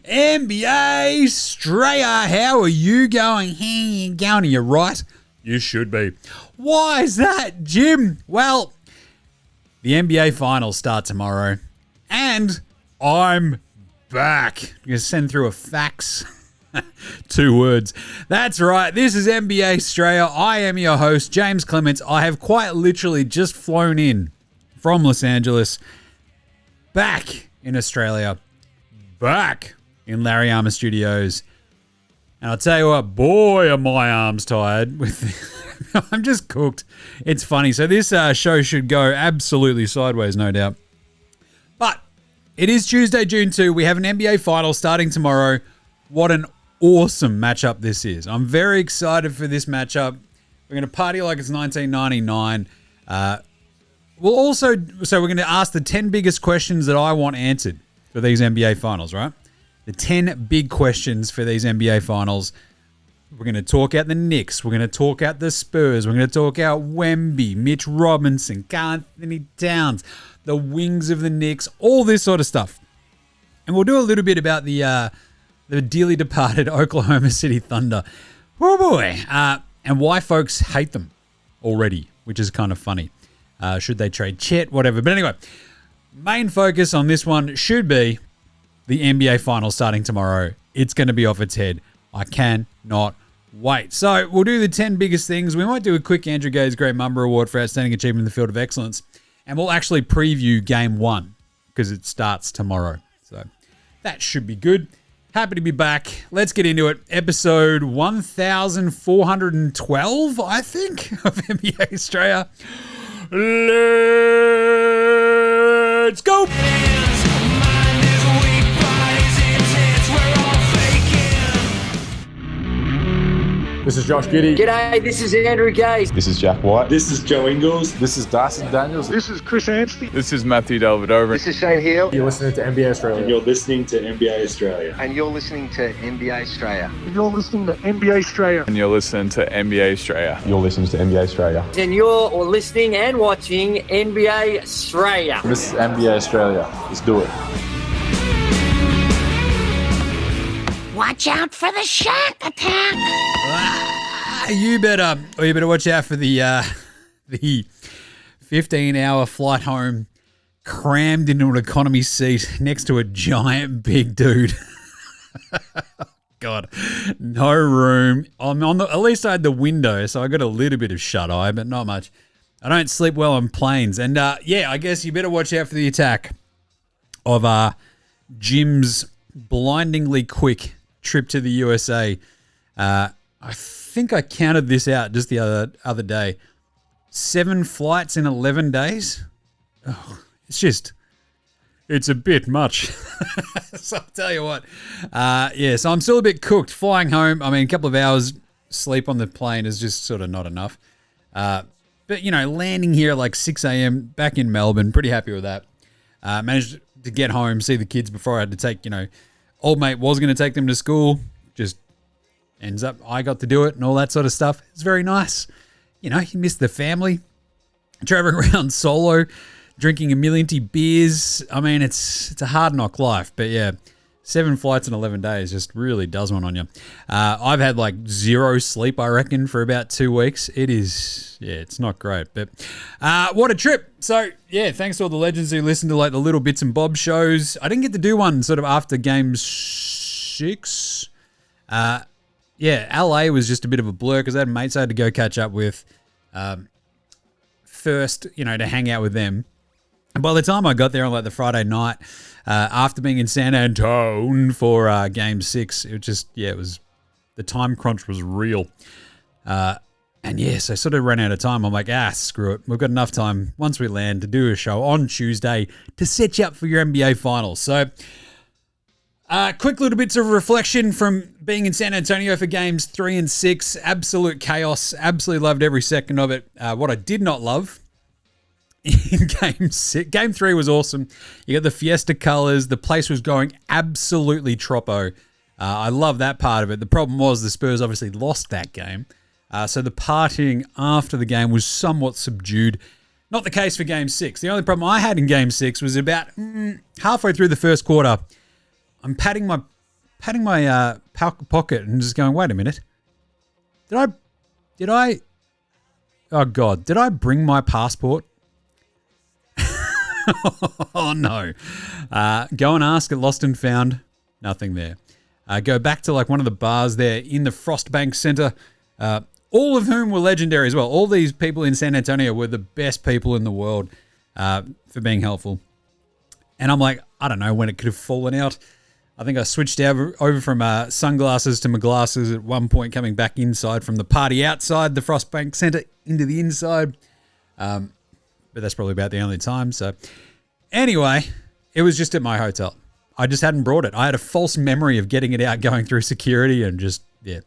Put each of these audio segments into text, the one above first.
NBA Straya. How are you going? Hey, you going? Are you right? You should be. Why is that, Jim? Well, the NBA Finals start tomorrow, and I'm back. I'm going to send through a fax. 2 words. That's right. This is NBA Straya. I am your host, James Clements. I have quite literally just flown in from Los Angeles, back in Australia, back in Larry Armour Studios. And I'll tell you what, boy, are my arms tired. I'm just cooked. It's funny. So this show should go absolutely sideways, no doubt. But it is Tuesday, June 2. We have an NBA Final starting tomorrow. What an awesome matchup this is. I'm very excited for this matchup. We're going to party like it's 1999. So we're going to ask the 10 biggest questions that I want answered for these NBA Finals, right? The 10 big questions for these NBA Finals. We're going to talk out the Knicks. We're going to talk out the Spurs. We're going to talk out Wemby, Mitch Robinson, Karl Anthony Towns, the wings of the Knicks, all this sort of stuff. And we'll do a little bit about the dearly departed Oklahoma City Thunder. Oh boy. And why folks hate them already, which is kind of funny. Should they trade Chet? Whatever. But anyway, main focus on this one should be the NBA Finals starting tomorrow. It's going to be off its head. I cannot wait. So we'll do the 10 biggest things. We might do a quick Andrew Gaze Great Mumber Award for Outstanding Achievement in the Field of Excellence. And we'll actually preview Game 1 because it starts tomorrow. So that should be good. Happy to be back. Let's get into it. Episode 1412, I think, of NBA Straya. Let's go. This is Josh Giddey. G'day, this is Andrew Gaze. This is Jack White. This is Joe Ingles. This is Darcy Daniels. This is Chris Anstey. This is Matthew Delvedova. This is Shane Hill. You're listening to NBA Australia. And you're listening to NBA Australia. And you're listening to NBA Straya. And you're listening to NBA Straya. And you're listening to NBA Straya. You're listening to NBA Australia. And you're listening and watching NBA Straya. This is NBA Australia. Let's do it. Watch out for the shark attack. You better watch out for the 15-hour flight home, crammed into an economy seat next to a giant big dude. God, no room. At least I had the window, so I got a little bit of shut eye, but not much. I don't sleep well on planes, and I guess you better watch out for the attack of Jim's blindingly quick trip to the USA. I think I counted this out just the other day. 7 flights in 11 days. Oh, it's a bit much. So I'll tell you what. So I'm still a bit cooked. Flying home, I mean, a couple of hours sleep on the plane is just sort of not enough. But, landing here at like 6 a.m. back in Melbourne, pretty happy with that. Managed to get home, see the kids before I had to take, old mate was going to take them to school. Just ends up I got to do it and all that sort of stuff. It's very nice. You miss the family. Traveling around solo, drinking a million beers. I mean, it's a hard knock life. But yeah, 7 flights in 11 days just really does one on you. I've had like 0 sleep, I reckon, for about 2 weeks. It's not great. But what a trip. So yeah, thanks to all the legends who listened to like the little bits and bobs shows. I didn't get to do one sort of after game 6. LA was just a bit of a blur because I had mates I had to go catch up with first, to hang out with them. And by the time I got there on like the Friday night, after being in San Antonio for game 6, it was the time crunch was real. So I sort of ran out of time. I'm like, screw it. We've got enough time once we land to do a show on Tuesday to set you up for your NBA Finals. So quick little bits of reflection from being in San Antonio for games 3 and 6. Absolute chaos. Absolutely loved every second of it. What I did not love in game 6. Game 3 was awesome. You got the Fiesta colors. The place was going absolutely troppo. I love that part of it. The problem was the Spurs obviously lost that game. So the partying after the game was somewhat subdued. Not the case for game 6. The only problem I had in game 6 was about halfway through the first quarter. I'm patting my patting my pocket and just going, wait a minute. Did I, oh God, did I bring my passport? Oh no. Go and ask at Lost and Found. Nothing there. Go back to like one of the bars there in the Frostbank Center, all of whom were legendary as well. All these people in San Antonio were the best people in the world for being helpful. And I'm like, I don't know when it could have fallen out. I think I switched over from sunglasses to my glasses at one point, coming back inside from the party outside the Frostbank Center into the inside. But that's probably about the only time. So anyway, it was just at my hotel. I just hadn't brought it. I had a false memory of getting it out, going through security and just, yeah.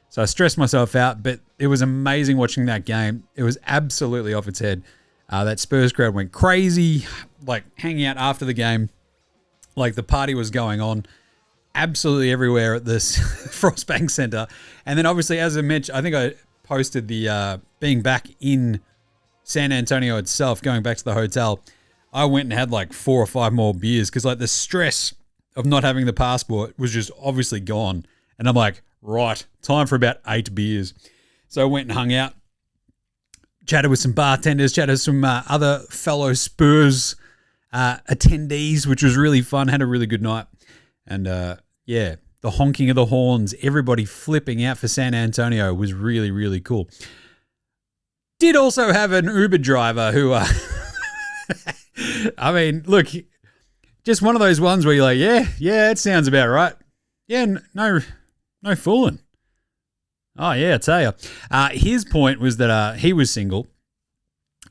So I stressed myself out, but it was amazing watching that game. It was absolutely off its head. That Spurs crowd went crazy, like hanging out after the game. Like the party was going on absolutely everywhere at this Frostbank Center. And then obviously, as I mentioned, I think I posted the being back in San Antonio itself, going back to the hotel. I went and had like 4 or 5 more beers because like the stress of not having the passport was just obviously gone. And I'm like, right, time for about 8 beers. So I went and hung out, chatted with some bartenders, chatted with some other fellow Spurs attendees, which was really fun. Had a really good night. And yeah, the honking of the horns, everybody flipping out for San Antonio was really, really cool. Did also have an Uber driver who, I mean, look, just one of those ones where you're like, yeah, it sounds about right. Yeah, no fooling. Oh, yeah, I tell you. His point was that he was single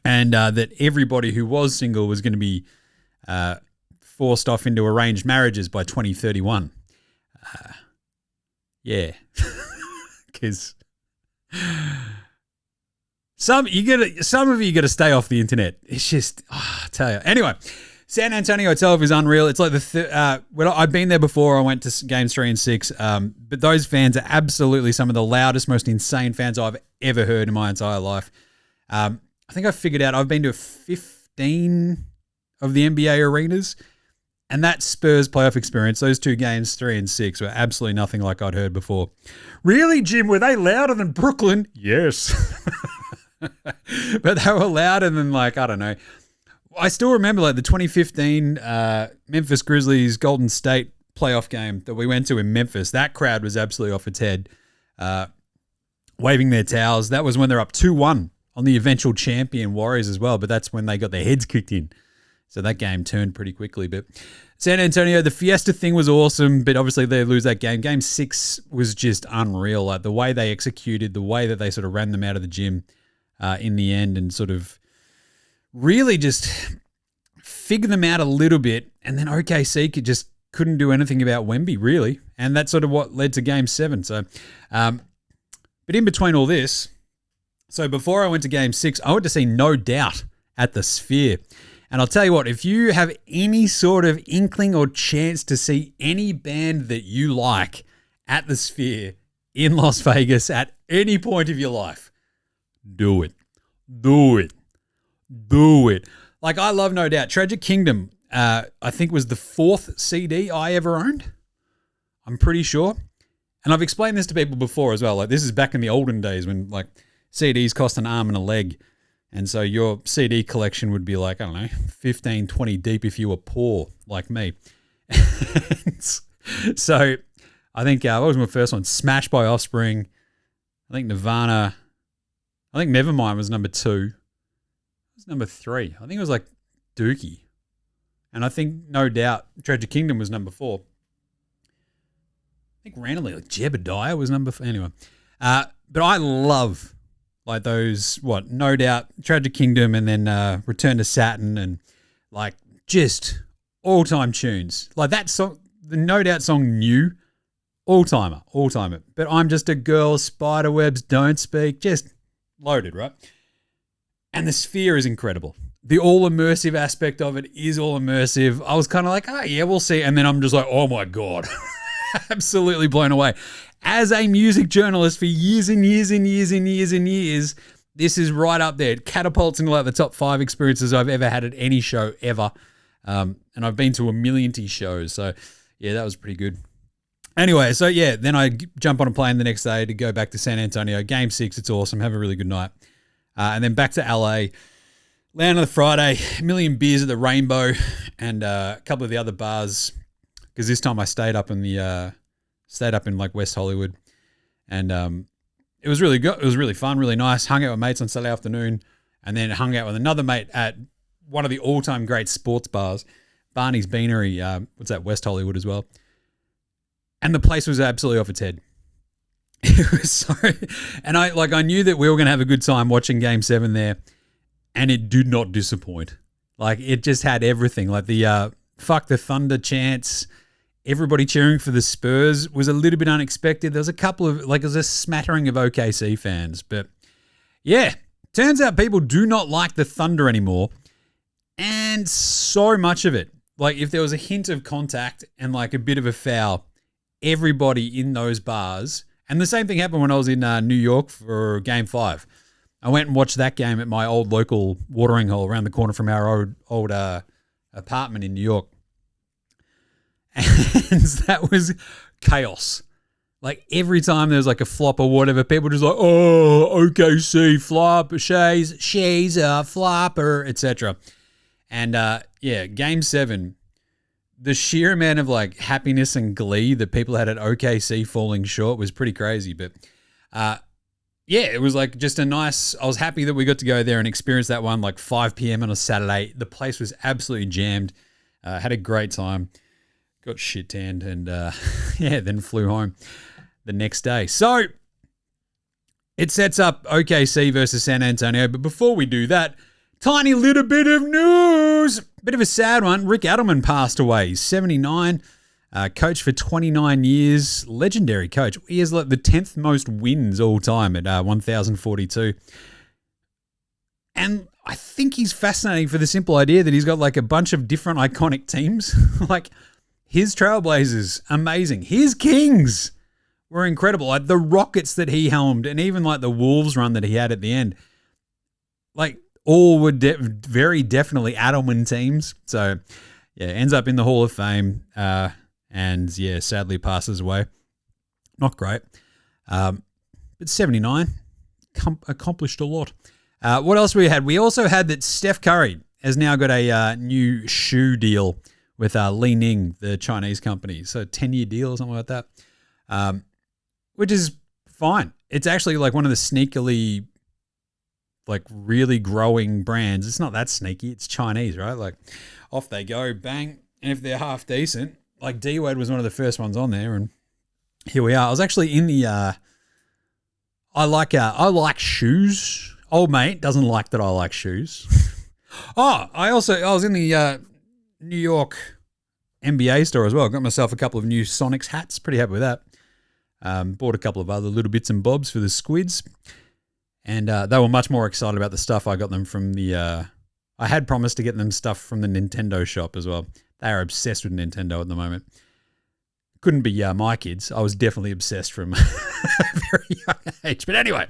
and that everybody who was single was going to be forced off into arranged marriages by 2031. Yeah. Because some of you got to stay off the internet. It's just, I tell you. Anyway, San Antonio itself is unreal. It's like I've been there before. I went to games 3 and 6. But those fans are absolutely some of the loudest, most insane fans I've ever heard in my entire life. I think I figured out I've been to 15 of the NBA arenas, and that Spurs playoff experience, those 2 games, 3 and 6, were absolutely nothing like I'd heard before. Really, Jim? Were they louder than Brooklyn? Yes. But they were louder than, like, I don't know. I still remember like the 2015 Memphis Grizzlies Golden State playoff game that we went to in Memphis. That crowd was absolutely off its head, waving their towels. That was when they're up 2-1 on the eventual champion Warriors as well, but that's when they got their heads kicked in. So that game turned pretty quickly. But San Antonio, the Fiesta thing was awesome, but obviously they lose that game. Game 6 was just unreal. Like the way they executed, the way that they sort of ran them out of the gym in the end and sort of really just figure them out a little bit. And then OKC just couldn't do anything about Wemby, really. And that's sort of what led to Game 7. So, but in between all this, so before I went to Game 6, I went to see No Doubt at the Sphere. And I'll tell you what, if you have any sort of inkling or chance to see any band that you like at the Sphere in Las Vegas at any point of your life, do it. Do it. Do it. Like, I love No Doubt. Tragic Kingdom, I think, was the 4th CD I ever owned. I'm pretty sure. And I've explained this to people before as well. Like, this is back in the olden days when, like, CDs cost an arm and a leg. And so your CD collection would be like, I don't know, 15, 20 deep if you were poor like me. So I think, what was my first one? Smash by Offspring. I think Nirvana. I think Nevermind was number 2. It was number 3. I think it was like Dookie. And I think No Doubt Tragic Kingdom was number 4. I think randomly like Jebediah was number 4. Anyway. But I love like those, No Doubt, Tragic Kingdom, and then Return to Saturn, and like just all-time tunes. Like that song, the No Doubt song, New, all-timer. But I'm Just a Girl, Spiderwebs, Don't Speak, just loaded, right? And the Sphere is incredible. The all-immersive aspect of it is all-immersive. I was kind of like, oh, yeah, we'll see. And then I'm just like, oh, my God. Absolutely blown away. As a music journalist for years and years and years and years and years, this is right up there. It catapults into like the top 5 experiences I've ever had at any show ever. And I've been to a million shows. So, yeah, that was pretty good. Anyway, so yeah, then I jump on a plane the next day to go back to San Antonio. Game 6, it's awesome. Have a really good night. And then back to LA. Land on the Friday, a million beers at the Rainbow and a couple of the other bars. Because this time I stayed up in like West Hollywood. And it was really good. It was really fun, really nice. Hung out with mates on Saturday afternoon and then hung out with another mate at one of the all-time great sports bars, Barney's Beanery. What's that? West Hollywood as well. And the place was absolutely off its head. It was so, and I knew that we were going to have a good time watching Game 7 there, and it did not disappoint. Like, it just had everything. Like the fuck the Thunder chants, everybody cheering for the Spurs was a little bit unexpected. There was a couple of, like, there was a smattering of OKC fans, but yeah, turns out people do not like the Thunder anymore, and so much of it. Like, if there was a hint of contact and like a bit of a foul, everybody in those bars, and the same thing happened when I was in New York for Game 5. I went and watched that game at my old local watering hole around the corner from our old apartment in New York. And that was chaos. Like, every time there was like a flop or whatever, people just like, oh, OKC, flop, Shays, flopper, etc. And yeah, Game 7, the sheer amount of like happiness and glee that people had at OKC falling short was pretty crazy. But yeah, it was like just a nice, I was happy that we got to go there and experience that one like 5 p.m. on a Saturday. The place was absolutely jammed. Had a great time. Got shit tanned and yeah, then flew home the next day. So it sets up OKC versus San Antonio. But before we do that, tiny little bit of news. Bit of a sad one. Rick Adelman passed away. He's 79. Coach for 29 years. Legendary coach. He has like the 10th most wins all time at 1,042. And I think he's fascinating for the simple idea that he's got like a bunch of different iconic teams. Like his Trailblazers, amazing. His Kings were incredible. Like the Rockets that he helmed and even like the Wolves run that he had at the end. Like all were very definitely Adelman teams. So, yeah, ends up in the Hall of Fame and, yeah, sadly passes away. Not great. But 79, accomplished a lot. What else we had? We also had that Steph Curry has now got a new shoe deal with Li Ning, the Chinese company. So 10-year deal or something like that, which is fine. It's actually like one of the sneakily like really growing brands. It's not that sneaky. It's Chinese, right? Like off they go, bang. And if they're half decent, like D-Wade was one of the first ones on there, and here we are. I was actually in the, I like shoes. Old mate doesn't like that I like shoes. I was in the New York NBA store as well. Got myself a couple of new Sonics hats. Pretty happy with that. Bought a couple of other little bits and bobs for the squids. And they were much more excited about the stuff I got them from the... I had promised to get them stuff from the Nintendo shop as well. They are obsessed with Nintendo at the moment. Couldn't be my kids. I was definitely obsessed from a very young age. But anyway,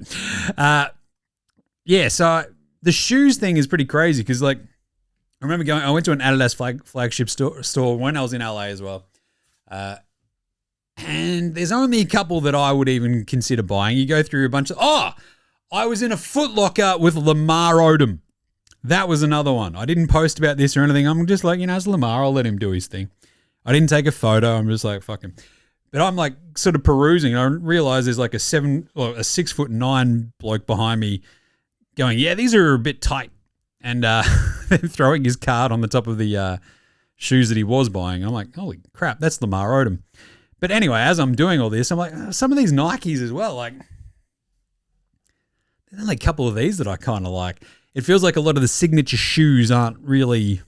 yeah, so the shoes thing is pretty crazy because, like, I remember I went to an Adidas flagship store when I was in LA as well. And there's only a couple that I would even consider buying. You go through a bunch of... I was in a Foot Locker with Lamar Odom. That was another one. I didn't post about this or anything. I'm just like, it's Lamar. I'll let him do his thing. I didn't take a photo. I'm just like, fuck him. But I'm like sort of perusing. And I realize there's like a 6'9" bloke behind me going, yeah, these are a bit tight. And then throwing his card on the top of the shoes that he was buying. I'm like, holy crap, that's Lamar Odom. But anyway, as I'm doing all this, I'm like, some of these Nikes as well, like, there's only a couple of these that I kind of like. It feels like a lot of the signature shoes aren't really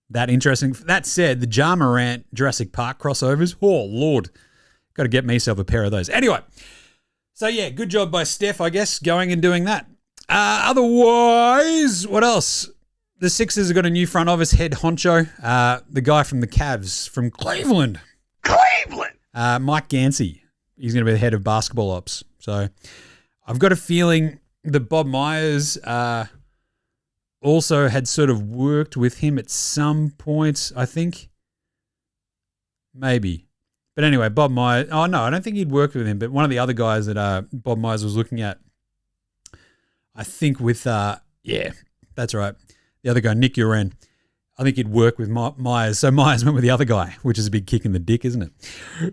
that interesting. That said, the Ja Morant Jurassic Park crossovers, oh, Lord. Got to get myself a pair of those. Anyway, so yeah, good job by Steph, I guess, going and doing that. Otherwise, what else? The Sixers have got a new front office head honcho. The guy from the Cavs from Cleveland. Mike Gansey. He's going to be the head of basketball ops. So I've got a feeling that Bob Myers also had sort of worked with him at some point, I think. Maybe. But anyway, Bob Myers. Oh, no, I don't think he'd worked with him. But one of the other guys that Bob Myers was looking at, I think with, yeah, that's right. The other guy, Nick Uren. I think he'd work with Myers. So Myers went with the other guy, which is a big kick in the dick, isn't it?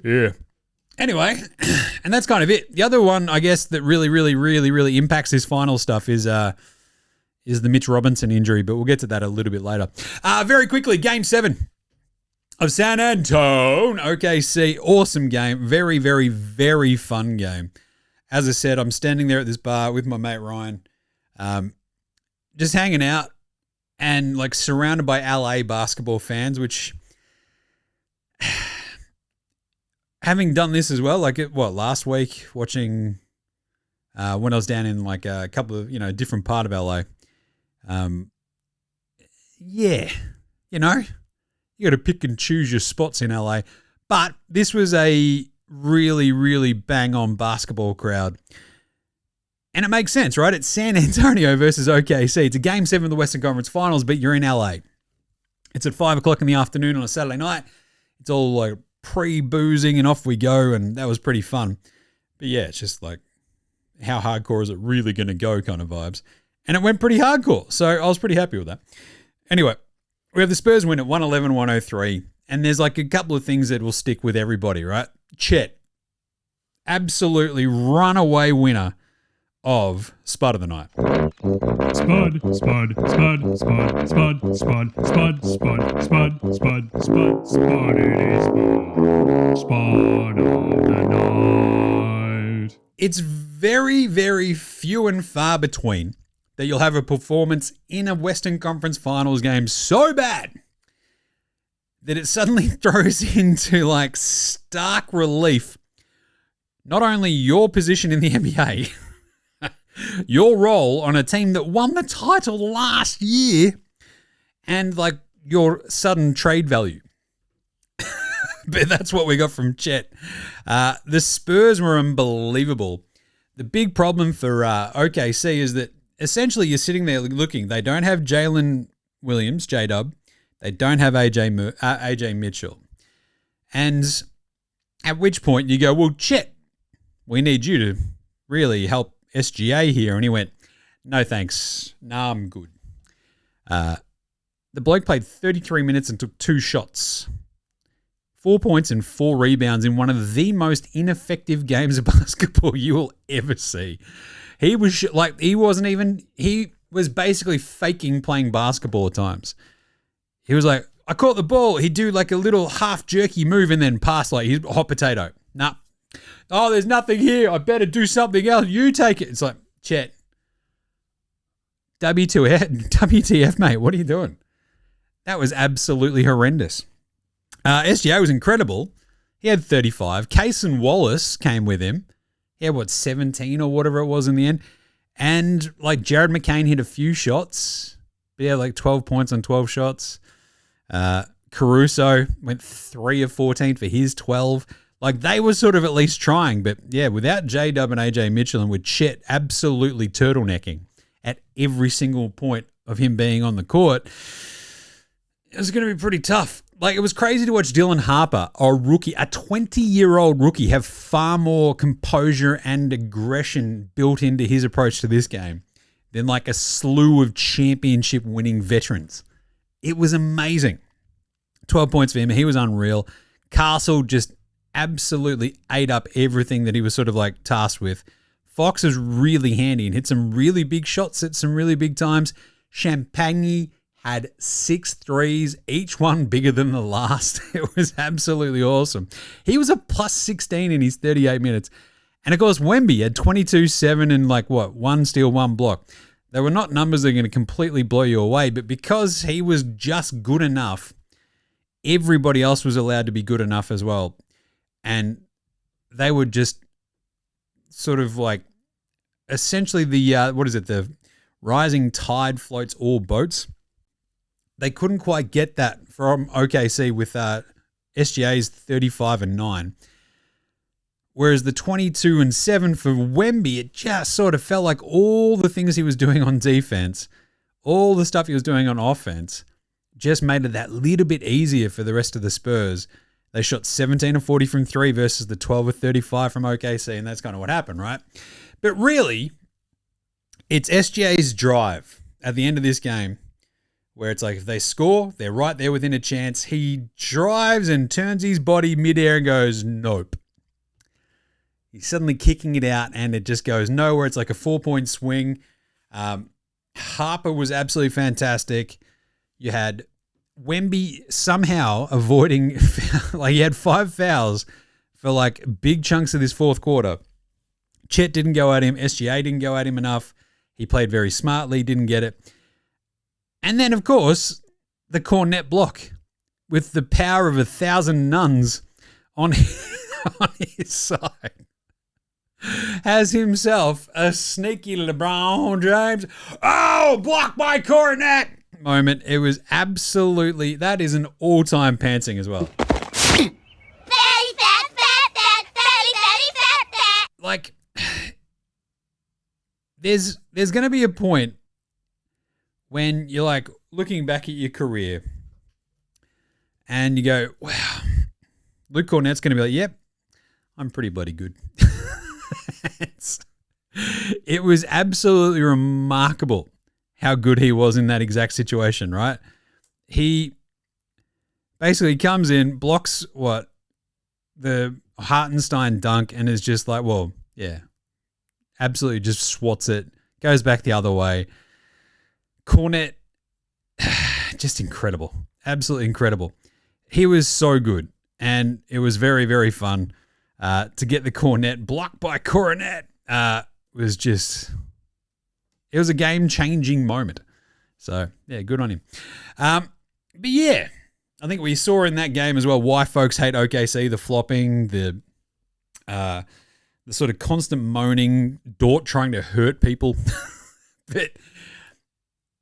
Yeah. Anyway, and that's kind of it. The other one, I guess, that really impacts this final stuff is the Mitch Robinson injury, but we'll get to that a little bit later. Very quickly, Game 7 of San Antonio-OKC. Awesome game. Very fun game. As I said, I'm standing there at this bar with my mate Ryan, just hanging out and like surrounded by LA basketball fans, which having done this as well, like last week watching when I was down in like a couple of, different part of LA. Yeah, you got to pick and choose your spots in LA. But this was a really bang on basketball crowd. And it makes sense, right? It's San Antonio versus OKC. It's a Game 7 of the Western Conference Finals, but you're in LA. It's at 5 o'clock in the afternoon on a Saturday night. It's all like pre-boozing and off we go, and that was pretty fun. But yeah, it's just like, how hardcore is it really going to go kind of vibes. And it went pretty hardcore, so I was pretty happy with that. Anyway, we have the Spurs win at 111-103, and there's like a couple of things that will stick with everybody, right? Chet, absolutely runaway winner of Spud of the Night. Spud, Spud, Spud, Spud, Spud, Spud, Spud, Spud, Spud, Spud, Spud, Spud, it is Spud of the Night. It's very few and far between that you'll have a performance in a Western Conference Finals game so bad that it suddenly throws into like stark relief not only your position in the NBA, your role on a team that won the title last year, and like your sudden trade value. But that's what we got from Chet. The Spurs were unbelievable. The big problem for OKC is that essentially you're sitting there looking. They don't have Jalen Williams, J-Dub. They don't have AJ Mitchell. And at which point you go, well, Chet, we need you to really help SGA here. And he went, no thanks. Nah, I'm good. The bloke played 33 minutes and took 2 shots. 4 points and 4 rebounds in one of the most ineffective games of basketball you will ever see. He was he was basically faking playing basketball at times. He was like, I caught the ball. He'd do like a little half jerky move and then pass like he's a hot potato. Nah. Oh, there's nothing here. I better do something else. You take it. It's like, Chet. WTF, mate. What are you doing? That was absolutely horrendous. SGA was incredible. He had 35. Cason Wallace came with him. He had, 17 or whatever it was in the end. And, like, Jared McCain hit a few shots. But yeah, like 12 points on 12 shots. Caruso went 3 of 14 for his 12. Like, they were sort of at least trying. But, yeah, without J-Dub and AJ Mitchell and with Chet absolutely turtlenecking at every single point of him being on the court, it was going to be pretty tough. Like, it was crazy to watch Dylan Harper, a rookie, a 20-year-old rookie, have far more composure and aggression built into his approach to this game than like a slew of championship-winning veterans. It was amazing. 12 points for him. He was unreal. Castle just absolutely ate up everything that he was sort of like tasked with. Fox was really handy and hit some really big shots at some really big times. Champagne had 6 threes, each one bigger than the last. It was absolutely awesome. He was a plus 16 in his 38 minutes. And of course, Wemby had 22, 7 and 1 steal, 1 block. They were not numbers that are going to completely blow you away, but because he was just good enough, everybody else was allowed to be good enough as well. And they were just sort of like essentially the rising tide floats all boats. They couldn't quite get that from OKC with SGA's 35 and 9. Whereas the 22 and 7 for Wemby, it just sort of felt like all the things he was doing on defense, all the stuff he was doing on offense, just made it that little bit easier for the rest of the Spurs. They shot 17 of 40 from three versus the 12 of 35 from OKC, and that's kind of what happened, right? But really, it's SGA's drive at the end of this game where it's like if they score, they're right there within a chance. He drives and turns his body midair and goes, nope. He's suddenly kicking it out, and it just goes nowhere. It's like a 4-point swing. Harper was absolutely fantastic. You had Wemby somehow avoiding, like he had 5 fouls for like big chunks of this fourth quarter. Chet didn't go at him. SGA didn't go at him enough. He played very smartly, didn't get it. And then, of course, the cornet block with the power of 1,000 nuns on his side has himself a sneaky LeBron James, oh, blocked by cornet moment. It was absolutely, that is an all-time pantsing as well. Like, there's going to be a point when you're like looking back at your career and you go, wow, Luke Cornett's going to be like, yep, I'm pretty bloody good. It was absolutely remarkable how good he was in that exact situation, right? He basically comes in, blocks the Hartenstein dunk, and is just like, well, yeah, absolutely just swats it, goes back the other way. Cornet, just incredible. Absolutely incredible. He was so good, and it was very, very fun to get the Cornet blocked by Coronet. It was a game-changing moment. So, yeah, good on him. But, yeah, I think we saw in that game as well why folks hate OKC, the flopping, the sort of constant moaning, Dort trying to hurt people. But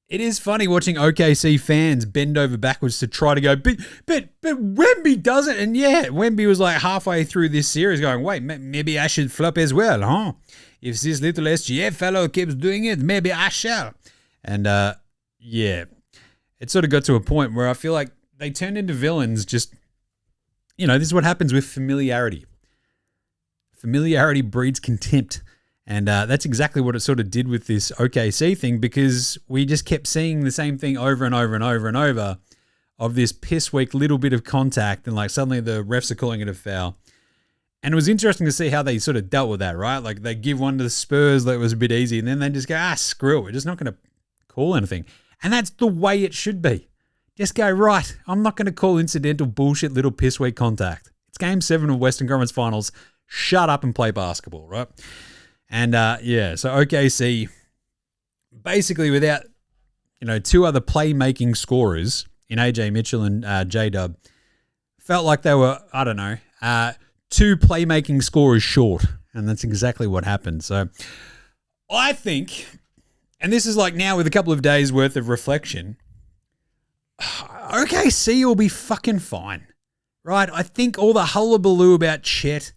it is funny watching OKC fans bend over backwards to try to go, but Wemby does it. And yeah, Wemby was like halfway through this series going, wait, maybe I should flop as well, huh? If this little SGA fellow keeps doing it, maybe I shall. And yeah, it sort of got to a point where I feel like they turned into villains just, this is what happens with familiarity. Familiarity breeds contempt. And that's exactly what it sort of did with this OKC thing, because we just kept seeing the same thing over and over and over and over of this piss weak little bit of contact, and like suddenly the refs are calling it a foul. And it was interesting to see how they sort of dealt with that, right? Like they give one to the Spurs that was a bit easy, and then they just go, screw it, we're just not going to call anything. And that's the way it should be. Just go, right, I'm not going to call incidental bullshit little piss weak contact. It's Game 7 of Western Conference Finals. Shut up and play basketball, right? And yeah, so OKC, basically without, two other playmaking scorers in AJ Mitchell and J-Dub, felt like they were, I don't know, 2 playmaking scorers short. And that's exactly what happened. So I think, and this is like now with a couple of days worth of reflection, OKC will be fucking fine, right? I think all the hullabaloo about Chet,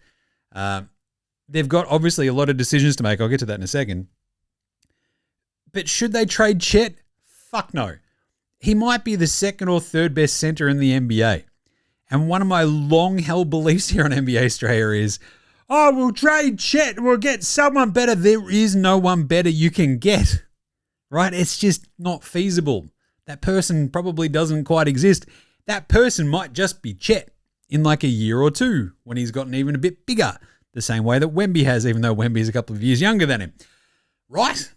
they've got obviously a lot of decisions to make. I'll get to that in a second. But should they trade Chet? Fuck no. He might be the second or third best center in the NBA. And one of my long-held beliefs here on NBA Straya is, we'll trade Chet. We'll get someone better. There is no one better you can get, right? It's just not feasible. That person probably doesn't quite exist. That person might just be Chet in like a year or two when he's gotten even a bit bigger. The same way that Wemby has, even though Wemby is a couple of years younger than him. Right?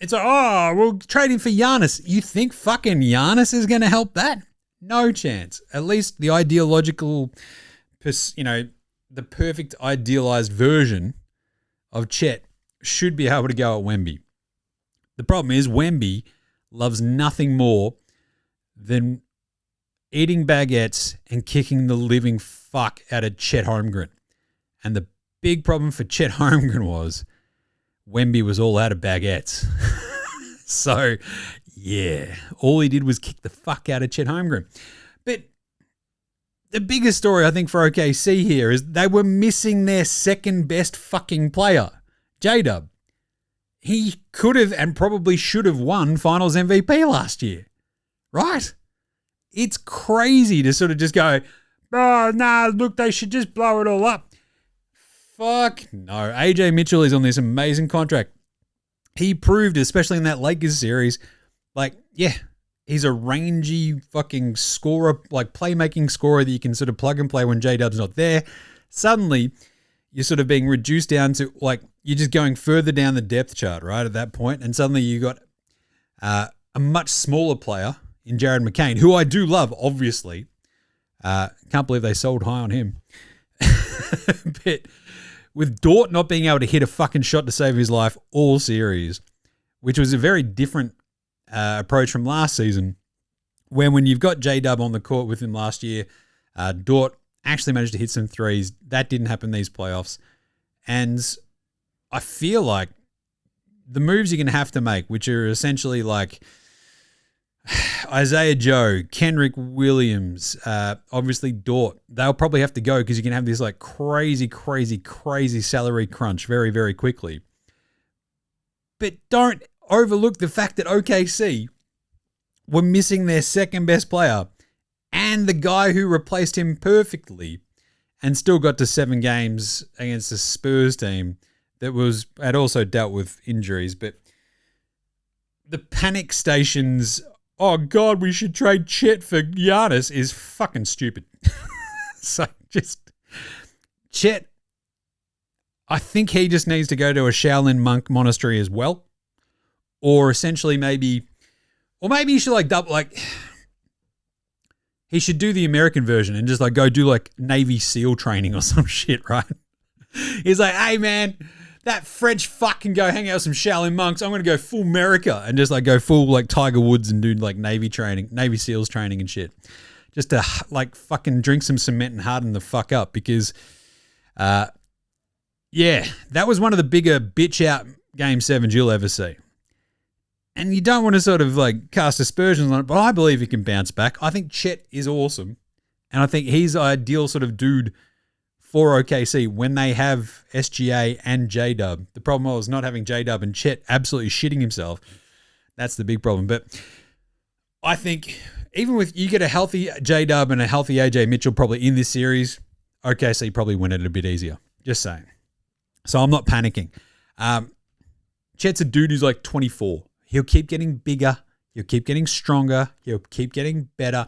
It's like, we'll trade him for Giannis. You think fucking Giannis is going to help that? No chance. At least the ideological, the perfect idealized version of Chet should be able to go at Wemby. The problem is Wemby loves nothing more than eating baguettes and kicking the living fuck out of Chet Holmgren. And the big problem for Chet Holmgren was Wemby was all out of baguettes. So, yeah, all he did was kick the fuck out of Chet Holmgren. But the biggest story, I think, for OKC here is they were missing their second best fucking player, J-Dub. He could have and probably should have won Finals MVP last year, right? It's crazy to sort of just go, oh, nah, look, they should just blow it all up. Fuck no. AJ Mitchell is on this amazing contract. He proved, especially in that Lakers series, like, yeah, he's a rangy fucking scorer, like playmaking scorer that you can sort of plug and play when J-Dub's not there. Suddenly, you're sort of being reduced down to, like, you're just going further down the depth chart, right, at that point. And suddenly you got a much smaller player in Jared McCain, who I do love, obviously. Can't believe they sold high on him. But with Dort not being able to hit a fucking shot to save his life all series, which was a very different approach from last season, when you've got J-Dub on the court with him last year, Dort actually managed to hit some threes. That didn't happen these playoffs. And I feel like the moves you're going to have to make, which are essentially like Isaiah Joe, Kenrick Williams, obviously Dort, they'll probably have to go because you can have this like crazy salary crunch very, very quickly. But don't overlook the fact that OKC were missing their second best player and the guy who replaced him perfectly and still got to 7 games against the Spurs team that had also dealt with injuries. But the panic stations, oh God, we should trade Chet for Giannis, is fucking stupid. So just Chet, I think he just needs to go to a Shaolin monk monastery as well. Or essentially maybe he should like double, like he should do the American version and just like go do like Navy SEAL training or some shit, right? He's like, hey man, that French fuck can go hang out with some Shaolin monks. I'm going to go full America and just like go full like Tiger Woods and do like Navy SEALs training and shit. Just to like fucking drink some cement and harden the fuck up because, yeah, that was one of the bigger bitch out Game 7s you'll ever see. And you don't want to sort of like cast aspersions on it, but I believe he can bounce back. I think Chet is awesome. And I think he's the ideal sort of dude for OKC when they have SGA and J-Dub. The problem was not having J-Dub and Chet absolutely shitting himself. That's the big problem. But I think even with you get a healthy J-Dub and a healthy AJ Mitchell probably in this series, OKC probably win it a bit easier. Just saying. So I'm not panicking. Chet's a dude who's like 24. He'll keep getting bigger. He'll keep getting stronger. He'll keep getting better.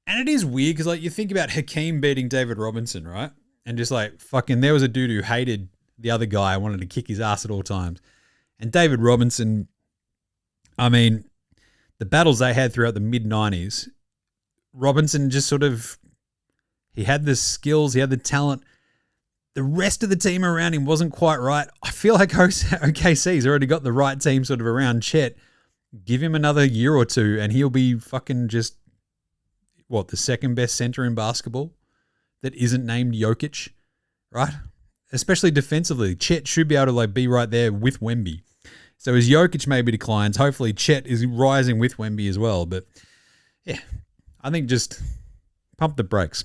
And it is weird because like you think about Hakeem beating David Robinson, right? And just like fucking there was a dude who hated the other guy, wanted to kick his ass at all times. And David Robinson, I mean, the battles they had throughout the mid-90s, Robinson just sort of, he had the skills, he had the talent. The rest of the team around him wasn't quite right. I feel like OKC's already got the right team sort of around Chet. Give him another year or two and he'll be fucking just, the second best center in basketball that isn't named Jokic, right? Especially defensively. Chet should be able to like be right there with Wemby. So as Jokic maybe declines, hopefully Chet is rising with Wemby as well. But yeah, I think just pump the brakes.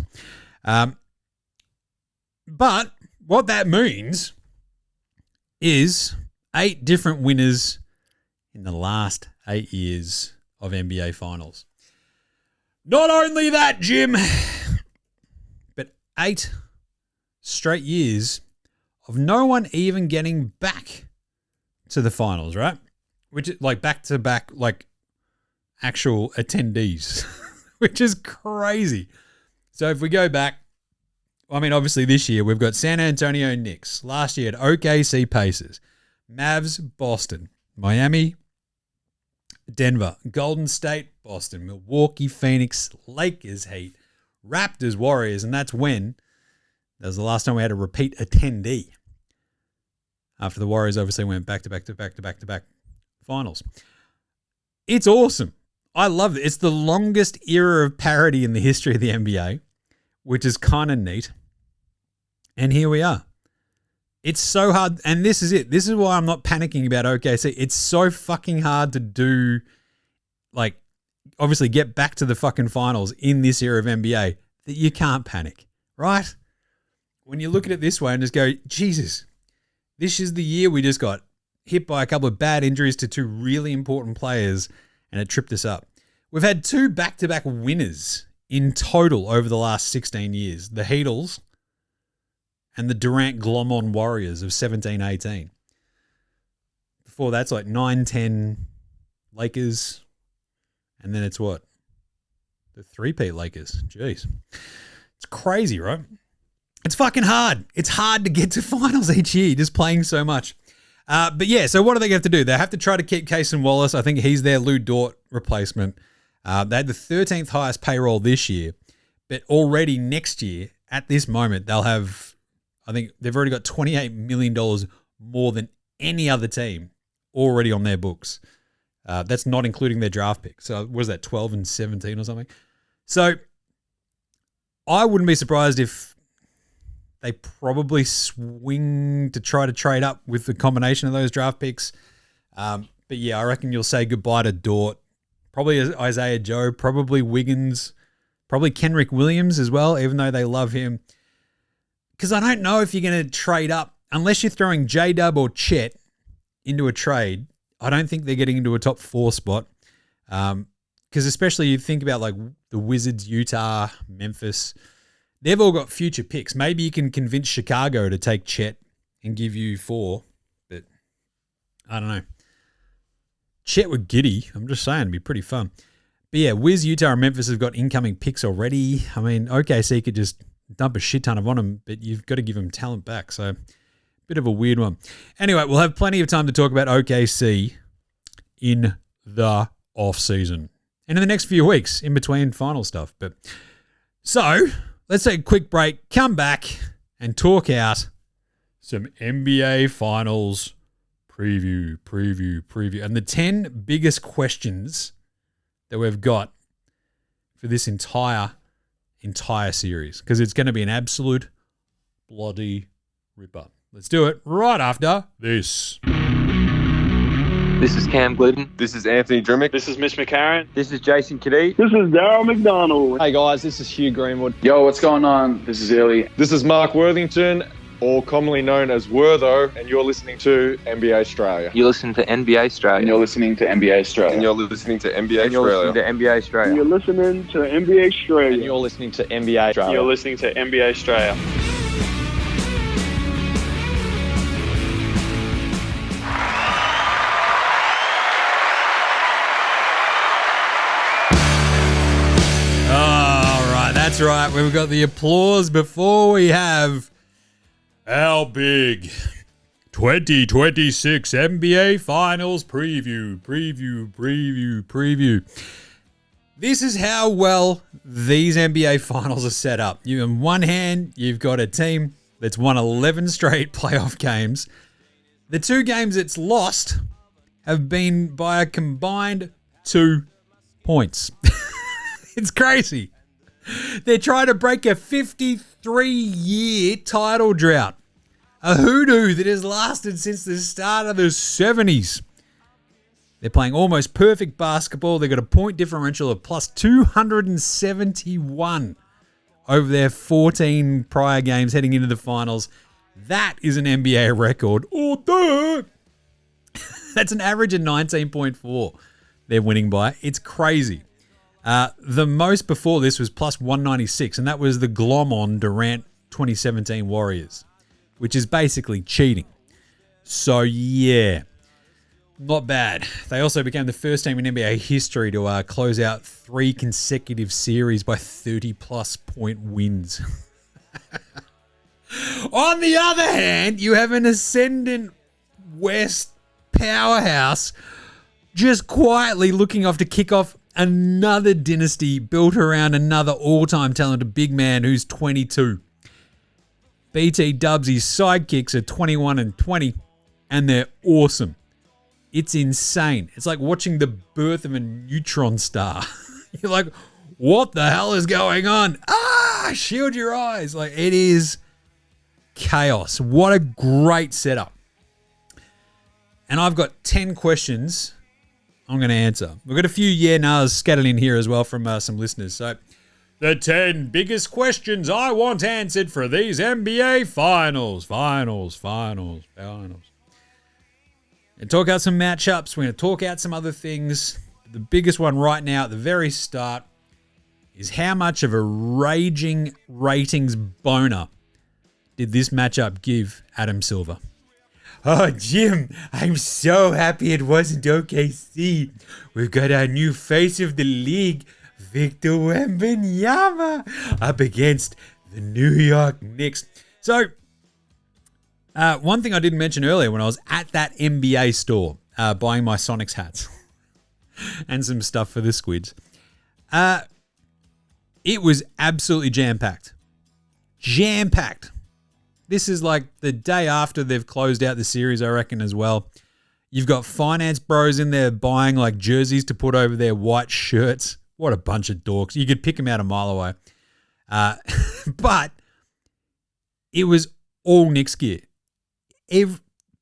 But what that means is 8 different winners in the last 8 years of NBA Finals. Not only that, Jim, but 8 straight years of no one even getting back to the finals, right? Which is like back-to-back, like actual attendees, which is crazy. So if we go back, I mean, obviously this year we've got San Antonio Knicks. Last year at OKC Pacers, Mavs, Boston, Miami, Denver, Golden State, Boston, Milwaukee, Phoenix, Lakers, Heat, Raptors, Warriors, and that's when that was the last time we had a repeat attendee. After the Warriors obviously went back-to-back finals. It's awesome. I love it. It's the longest era of parity in the history of the NBA, which is kind of neat. And here we are. It's so hard, and this is it. This is why I'm not panicking about OKC. It's so fucking hard to do, like, obviously get back to the fucking finals in this era of NBA that you can't panic, right? When you look at it this way and just go, Jesus, this is the year we just got hit by a couple of bad injuries to 2 really important players and it tripped us up. We've had 2 back-to-back winners in total over the last 16 years. The Heatles and the Durant-Glomon Warriors of 17-18. Before that's like 9-10 Lakers. And then it's what? The three-peat Lakers. Jeez. It's crazy, right? It's fucking hard. It's hard to get to finals each year, just playing so much. But yeah, so what do they have to do? They have to try to keep Cason Wallace. I think he's their Lou Dort replacement. They had the 13th highest payroll this year, but already next year, at this moment, they'll have, I think they've already got $28 million more than any other team already on their books. That's not including their draft pick. So what was that, 12 and 17 or something? So I wouldn't be surprised if they probably swing to try to trade up with the combination of those draft picks. But yeah, I reckon you'll say goodbye to Dort. Probably Isaiah Joe, probably Wiggins, probably Kenrick Williams as well, even though they love him. Because I don't know if you're going to trade up, unless you're throwing J-Dub or Chet into a trade. I don't think they're getting into a top 4 spot. Because especially you think about like the Wizards, Utah, Memphis, they've all got future picks. Maybe you can convince Chicago to take Chet and give you 4, but I don't know. Chet with Giddy, I'm just saying, it'd be pretty fun. But yeah, Wiz, Utah, and Memphis have got incoming picks already. I mean, OKC could just dump a shit ton of on them, but you've got to give them talent back. So, bit of a weird one. Anyway, we'll have plenty of time to talk about OKC in the off-season and in the next few weeks in between final stuff. But so, let's take a quick break, come back, and talk out some NBA Finals preview. And the 10 biggest questions that we've got for this entire series, because it's going to be an absolute bloody ripper. Let's do it right after this. This is Cam Glidden. This is Anthony Drimmick. This is Mitch McCarron. This is Jason Kadee. This is Darryl McDonald. Hey guys, this is Hugh Greenwood. Yo, what's going on? This is Illy. This is Mark Worthington, or commonly known as Wortho, and you're listening to NBA Australia. You listen to NBA Straya. And you're listening to NBA Australia. And you're listening to NBA And you're listening to Australia. NBA Straya. You're listening to NBA Straya. And you're listening to NBA Australia. You're listening to NBA Australia. That's right. We've got the applause before we have our big 2026 NBA Finals preview. This is how well these NBA Finals are set up. On one hand, you've got a team that's won 11 straight playoff games. The 2 games it's lost have been by a combined 2 points. It's crazy. They're trying to break a 53-year title drought. A hoodoo that has lasted since the start of the 70s. They're playing almost perfect basketball. They've got a point differential of plus 271 over their 14 prior games heading into the finals. That is an NBA record. Oh, duh! That's an average of 19.4 they're winning by. It's crazy. The most before this was plus 196, and that was the Glomon Durant 2017 Warriors, which is basically cheating. So, yeah, not bad. They also became the first team in NBA history to close out 3 consecutive series by 30-plus point wins. On the other hand, you have an ascendant West powerhouse just quietly looking off to kick off another dynasty built around another all-time talented big man who's 22. BT Dubsy's sidekicks are 21 and 20, and they're awesome. It's insane. It's like watching the birth of a neutron star. You're like, what the hell is going on? Shield your eyes. Like, it is chaos. What a great setup. And I've got 10 questions I'm going to answer. We've got a few yeah-nahs scattered in here as well from some listeners. So, the 10 biggest questions I want answered for these NBA Finals. And talk out some matchups. We're going to talk out some other things. The biggest one right now at the very start is how much of a raging ratings boner did this matchup give Adam Silver? Oh, Jim, I'm so happy it wasn't OKC. We've got our new face of the league, Victor Wembanyama, up against the New York Knicks. So, one thing I didn't mention earlier when I was at that NBA store buying my Sonics hats and some stuff for the Squids, it was absolutely jam-packed. Jam-packed. This is like the day after they've closed out the series, I reckon, as well. You've got finance bros in there buying like jerseys to put over their white shirts. What a bunch of dorks. You could pick them out a mile away. But it was all Knicks gear.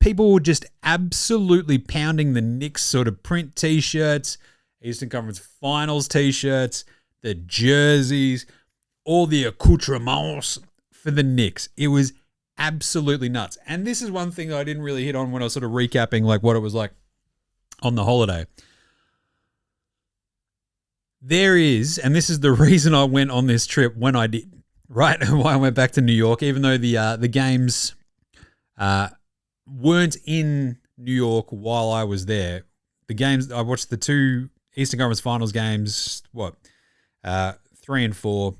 People were just absolutely pounding the Knicks sort of print T-shirts, Eastern Conference Finals T-shirts, the jerseys, all the accoutrements for the Knicks. It was absolutely nuts. And this is one thing I didn't really hit on when I was sort of recapping like what it was like on the holiday. There is, and this is the reason I went on this trip when I did, right? Why I went back to New York, even though the games weren't in New York while I was there. The games, I watched the two Eastern Conference Finals games, 3 and 4,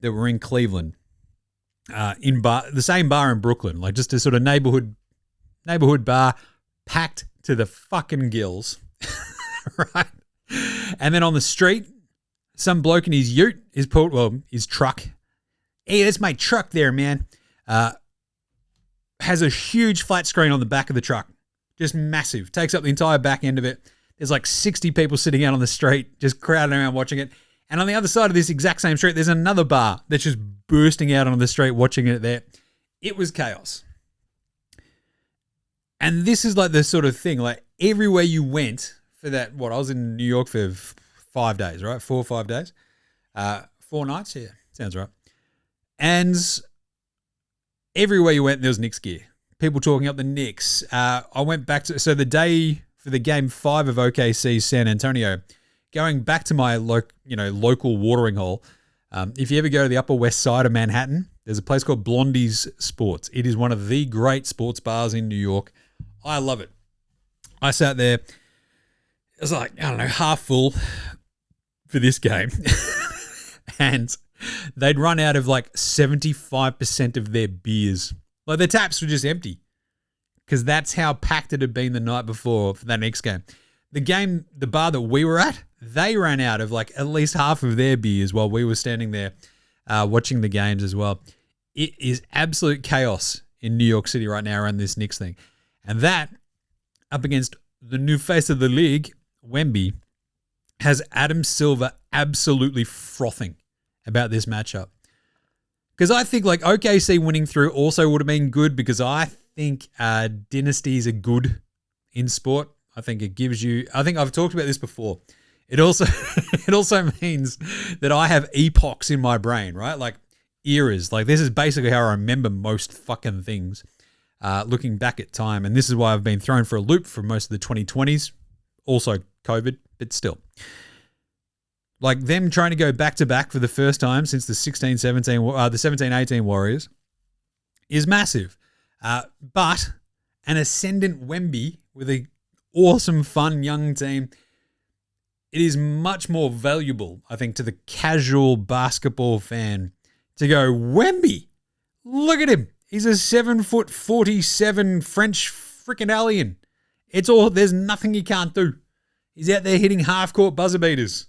that were in Cleveland. In the same bar in Brooklyn, like just a sort of neighborhood bar, packed to the fucking gills, right? And then on the street, some bloke in his ute, his truck. Hey, that's my truck there, man. Has a huge flat screen on the back of the truck, just massive. Takes up the entire back end of it. There's like 60 people sitting out on the street, just crowding around watching it. And on the other side of this exact same street, there's another bar that's just bursting out on the street watching it there. It was chaos. And this is like the sort of thing, like everywhere you went for that, I was in New York for 5 days, right? 4 or 5 days. 4 nights, yeah, sounds right. And everywhere you went, there was Knicks gear. People talking up the Knicks. I went back to, so the day for the game 5 of OKC San Antonio, going back to my local watering hole, if you ever go to the Upper West Side of Manhattan, there's a place called Blondie's Sports. It is one of the great sports bars in New York. I love it. I sat there. It was like, I don't know, half full for this game. And they'd run out of like 75% of their beers. Like their taps were just empty because that's how packed it had been the night before for that next game. The bar that we were at, they ran out of like at least half of their beers while we were standing there watching the games as well. It is absolute chaos in New York City right now around this Knicks thing. And that, up against the new face of the league, Wemby, has Adam Silver absolutely frothing about this matchup. Because I think like OKC winning through also would have been good because I think dynasties are good in sport. I think it gives you, I think I've talked about this before. It also means that I have epochs in my brain, right? Like eras. Like this is basically how I remember most fucking things, looking back at time. And this is why I've been thrown for a loop for most of the 2020s. Also COVID, but still. Like them trying to go back-to-back for the first time since the 17-18 Warriors is massive. But an ascendant Wemby with a awesome, fun, young team, it is much more valuable, I think, to the casual basketball fan to go, Wemby, look at him. He's a 7'47" French freaking alien. There's nothing he can't do. He's out there hitting half-court buzzer beaters.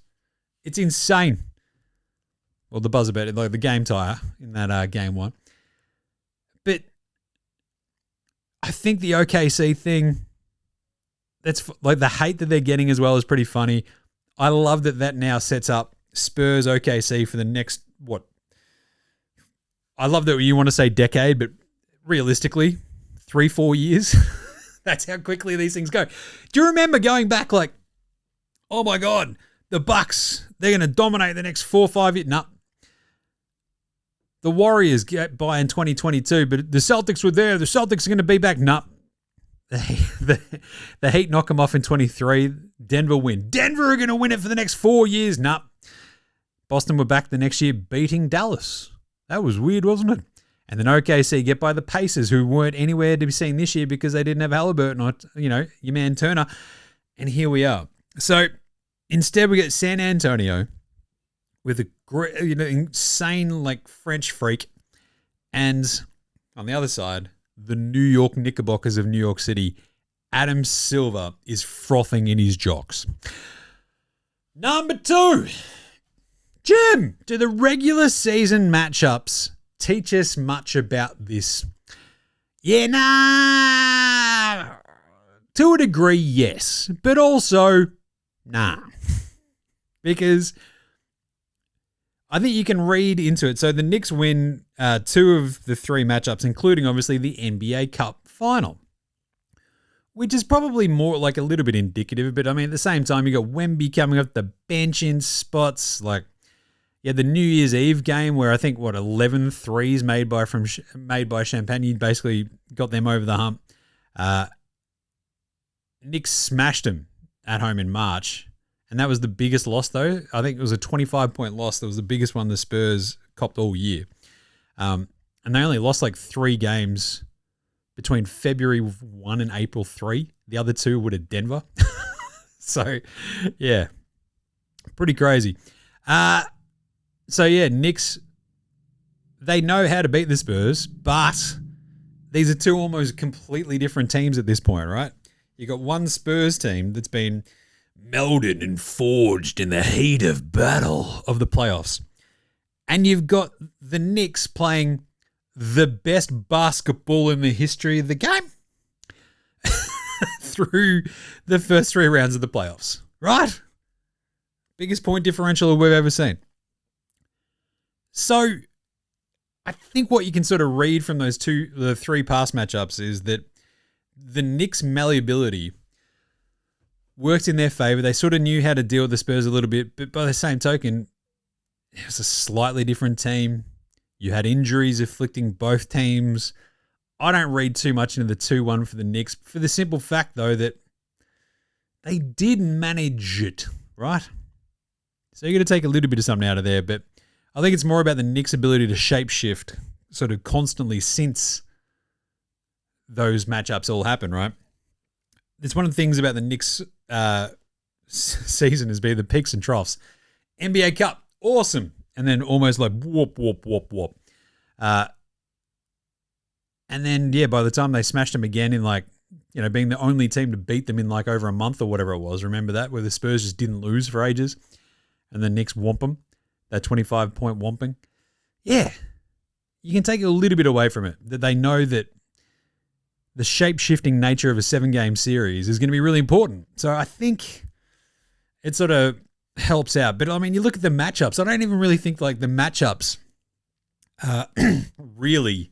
It's insane. Well, the buzzer beater, like the game tire in that game 1. But I think the OKC thing, that's like the hate that they're getting as well is pretty funny. I love that now sets up Spurs OKC for the next, I love that you want to say decade, but realistically, 3-4 years. That's how quickly these things go. Do you remember going back like, oh my God, the Bucks, they're going to dominate the next 4 or 5 years? No. The Warriors get by in 2022, but the Celtics were there. The Celtics are going to be back. No. The Heat knock them off in 23. Denver win. Denver are going to win it for the next 4 years. No. Boston were back the next year beating Dallas. That was weird, wasn't it? And then OKC get by the Pacers, who weren't anywhere to be seen this year because they didn't have Halliburton or, your man Turner. And here we are. So instead we get San Antonio with a great, insane like French freak. And on the other side, the New York Knickerbockers of New York City, Adam Silver is frothing in his jocks. Number 2. Jim, do the regular season matchups teach us much about this? Yeah, nah. To a degree, yes. But also, nah. Because I think you can read into it. So the Knicks win 2 of the 3 matchups, including obviously the NBA Cup final, which is probably more like a little bit indicative. But I mean, at the same time, you got Wemby coming off the bench in spots. Like, the New Year's Eve game where I think 11 threes made by Champagne basically got them over the hump. Knicks smashed them at home in March. And that was the biggest loss, though. I think it was a 25-point loss. That was the biggest one the Spurs copped all year. And they only lost like 3 games between February 1 and April 3. The other 2 were to Denver. So, yeah, pretty crazy. Knicks, they know how to beat the Spurs, but these are 2 almost completely different teams at this point, right? You got one Spurs team that's been melded and forged in the heat of battle of the playoffs. And you've got the Knicks playing the best basketball in the history of the game through the first 3 rounds of the playoffs, right? Biggest point differential we've ever seen. So I think what you can sort of read from the 3 past matchups is that the Knicks' malleability worked in their favor. They sort of knew how to deal with the Spurs a little bit, but by the same token, it was a slightly different team. You had injuries afflicting both teams. I don't read too much into the 2-1 for the Knicks, for the simple fact, though, that they did manage it, right? So you're going to take a little bit of something out of there, but I think it's more about the Knicks' ability to shapeshift sort of constantly since those matchups all happen, right? It's one of the things about the Knicks season has been the peaks and troughs. NBA Cup, awesome. And then almost like whoop, whoop, whoop, whoop. And then, by the time they smashed them again in being the only team to beat them in like over a month or whatever it was. Remember that? Where the Spurs just didn't lose for ages. And the Knicks whomp them. That 25-point whomping. Yeah. You can take a little bit away from it. That they know that the shape-shifting nature of a 7-game series is going to be really important. So I think it sort of helps out. But I mean, you look at the matchups. I don't even really think like the matchups really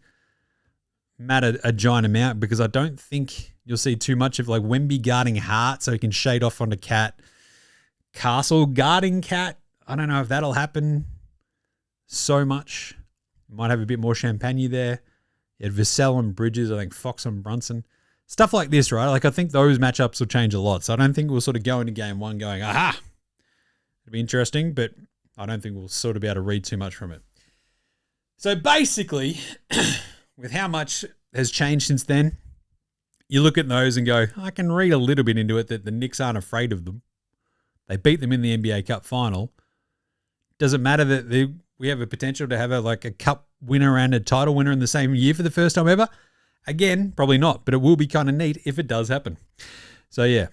matter a giant amount, because I don't think you'll see too much of like Wemby guarding Hart so he can shade off onto Cat. Castle guarding Cat. I don't know if that'll happen so much. Might have a bit more Champagne there. You had Vassell and Bridges, I think Fox and Brunson. Stuff like this, right? Like I think those matchups will change a lot. So I don't think we'll sort of go into game 1 going, aha, it'll be interesting, but I don't think we'll sort of be able to read too much from it. So basically, with how much has changed since then, you look at those and go, I can read a little bit into it that the Knicks aren't afraid of them. They beat them in the NBA Cup final. Does it matter that we have a potential to have a cup winner and a title winner in the same year for the first time ever? Again, probably not, but it will be kind of neat if it does happen. So yeah,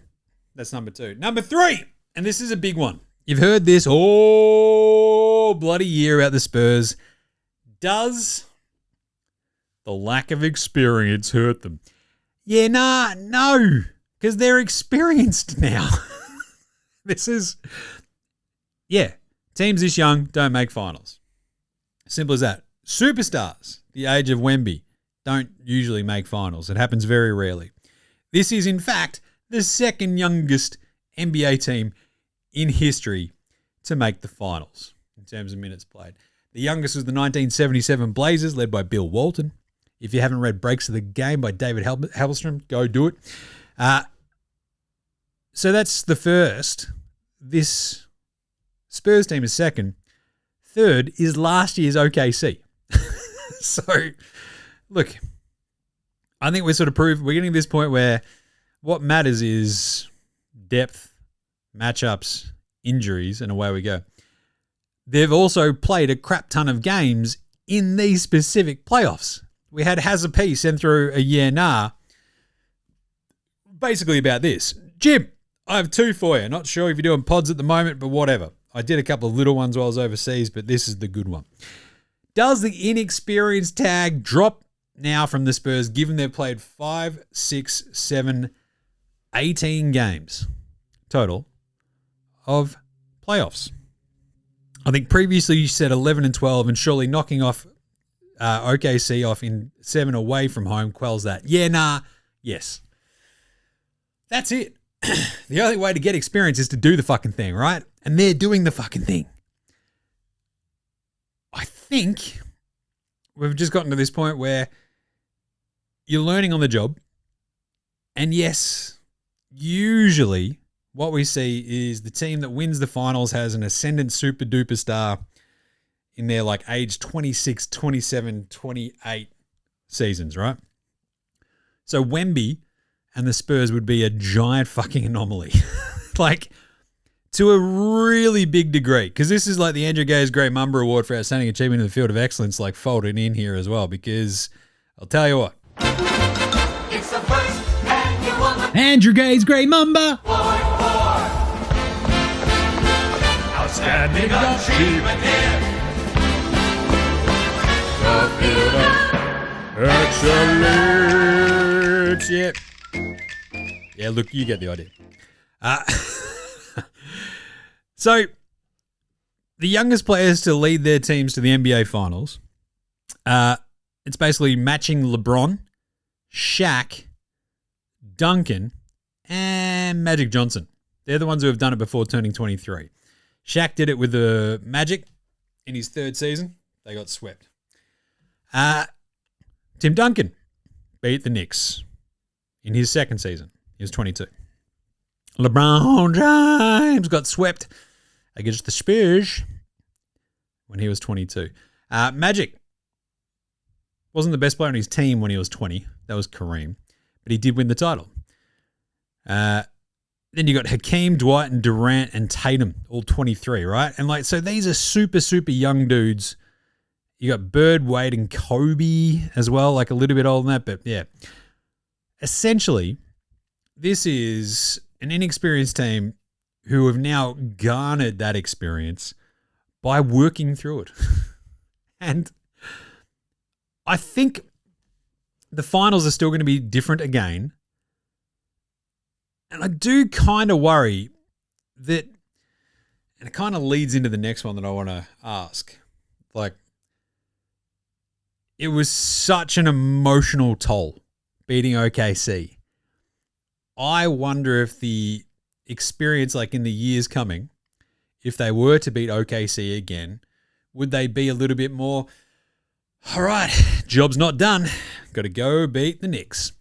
that's number 2. Number 3, and this is a big one. You've heard this all bloody year about the Spurs. Does the lack of experience hurt them? Yeah, no, because they're experienced now. Teams this young don't make finals. Simple as that. Superstars, the age of Wemby, don't usually make finals. It happens very rarely. This is, in fact, the second youngest NBA team in history to make the finals in terms of minutes played. The youngest was the 1977 Blazers, led by Bill Walton. If you haven't read Breaks of the Game by David Halberstam, go do it. So that's the first. This Spurs team is second. Third is last year's OKC. So, look, I think we're getting to this point where what matters is depth, matchups, injuries, and away we go. They've also played a crap ton of games in these specific playoffs. We had Hazapee sent through a basically about this. Jim, I have two for you. Not sure if you're doing pods at the moment, but whatever. I did a couple of little ones while I was overseas, but this is the good one. Does the inexperience tag drop now from the Spurs, given they've played 5, 6, 7, 18 games total of playoffs? I think previously you said 11 and 12, and surely knocking off OKC off in 7 away from home quells that. Yes. That's it. The only way to get experience is to do the fucking thing, right? And they're doing the fucking thing. I think we've just gotten to this point where you're learning on the job. And yes, usually what we see is the team that wins the finals has an ascendant super duper star in their like age 26, 27, 28 seasons, right? So Wemby and the Spurs would be a giant fucking anomaly. Like, to a really big degree, because this is like the Andrew Gaze Gray Mumber Award for Outstanding Achievement in the Field of Excellence, like folded in here as well, because I'll tell you what. It's the first annual Andrew Gaze Gray Mumber. Outstanding Achievement here. Excellence. Yep. Yeah, look, you get the idea. So, the youngest players to lead their teams to the NBA Finals, it's basically matching LeBron, Shaq, Duncan, and Magic Johnson. They're the ones who have done it before turning 23. Shaq did it with the Magic in his third season. They got swept. Tim Duncan beat the Knicks in his second season. He was 22. LeBron James got swept against the Spurs when he was 22. Magic wasn't the best player on his team when he was 20. That was Kareem. But he did win the title. Then you got Hakeem, Dwight, and Durant, and Tatum, all 23, right? And like, so these are super, super young dudes. You got Bird, Wade, and Kobe as well, like a little bit older than that, but yeah. Essentially, this is an inexperienced team who have now garnered that experience by working through it. And I think the finals are still going to be different again. And I do kind of worry that, and it kind of leads into the next one that I want to ask. Like, it was such an emotional toll beating OKC. I wonder if the experience, like in the years coming, if they were to beat OKC again, would they be a little bit more, all right, job's not done, got to go beat the Knicks.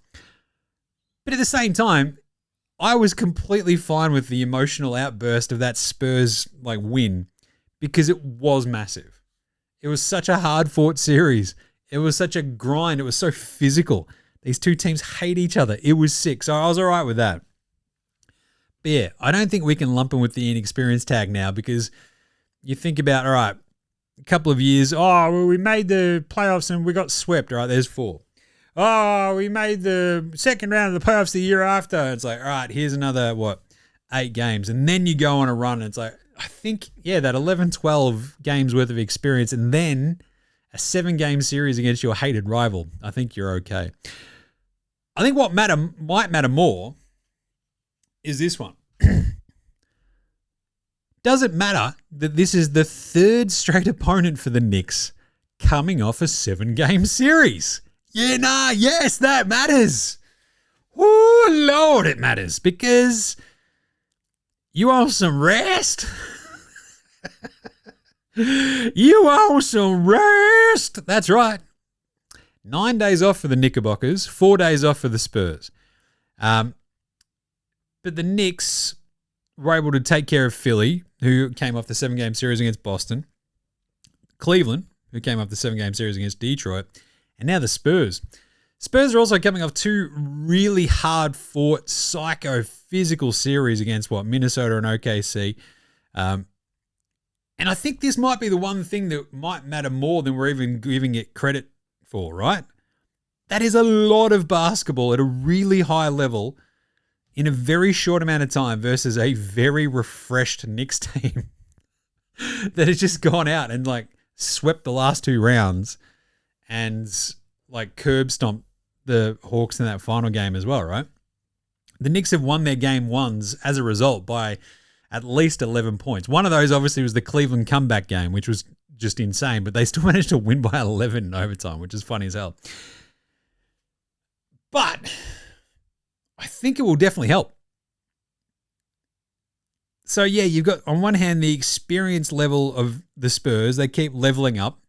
But at the same time, I was completely fine with the emotional outburst of that Spurs like win because it was massive. It was such a hard-fought series. It was such a grind. It was so physical. These two teams hate each other. It was sick. So I was all right with that. But yeah, I don't think we can lump them with the inexperience tag now because you think about, all right, a couple of years, oh, well, we made the playoffs and we got swept. All right, there's 4. Oh, we made the second round of the playoffs the year after. It's like, all right, here's another, 8 games. And then you go on a run and it's like, I think, yeah, that 11, 12 games worth of experience and then a 7-game series against your hated rival. I think you're okay. I think what might matter more is this one. Does it matter that this is the 3rd straight opponent for the Knicks coming off a 7-game series? Yeah, yes, that matters. Oh, Lord, it matters because you want some rest. You want some rest. That's right. 9 days off for the Knickerbockers, 4 days off for the Spurs. But the Knicks were able to take care of Philly, who came off the 7-game series against Boston. Cleveland, who came up the 7-game series against Detroit, and now the Spurs. Spurs are also coming off 2 really hard-fought, psycho-physical series against, Minnesota and OKC. And I think this might be the one thing that might matter more than we're even giving it credit for, right? That is a lot of basketball at a really high level in a very short amount of time versus a very refreshed Knicks team that has just gone out and swept the last 2 rounds and curb stomped the Hawks in that final game as well, right? The Knicks have won their game ones as a result by at least 11 points. One of those obviously was the Cleveland comeback game, which was just insane, but they still managed to win by 11 in overtime, which is funny as hell. But I think it will definitely help. So yeah, you've got on one hand the experience level of the Spurs. They keep leveling up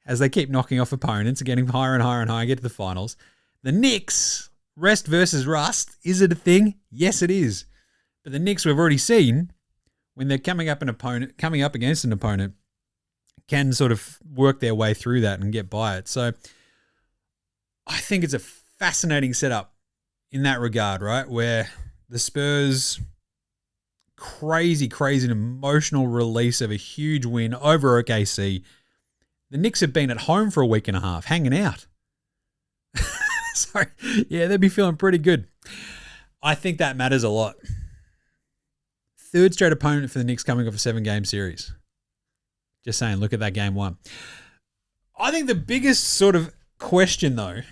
as they keep knocking off opponents and getting higher and higher and higher, get to the finals. The Knicks, rest versus rust, is it a thing? Yes, it is. But the Knicks, we've already seen, when they're coming up against an opponent, can sort of work their way through that and get by it. So I think it's a fascinating setup in that regard, right? Where the Spurs, crazy and emotional release of a huge win over OKC. The Knicks have been at home for a week and a half, hanging out. So, yeah, they'd be feeling pretty good. I think that matters a lot. 3rd straight opponent for the Knicks coming off a 7-game series. Just saying, look at that game 1. I think the biggest sort of question, though,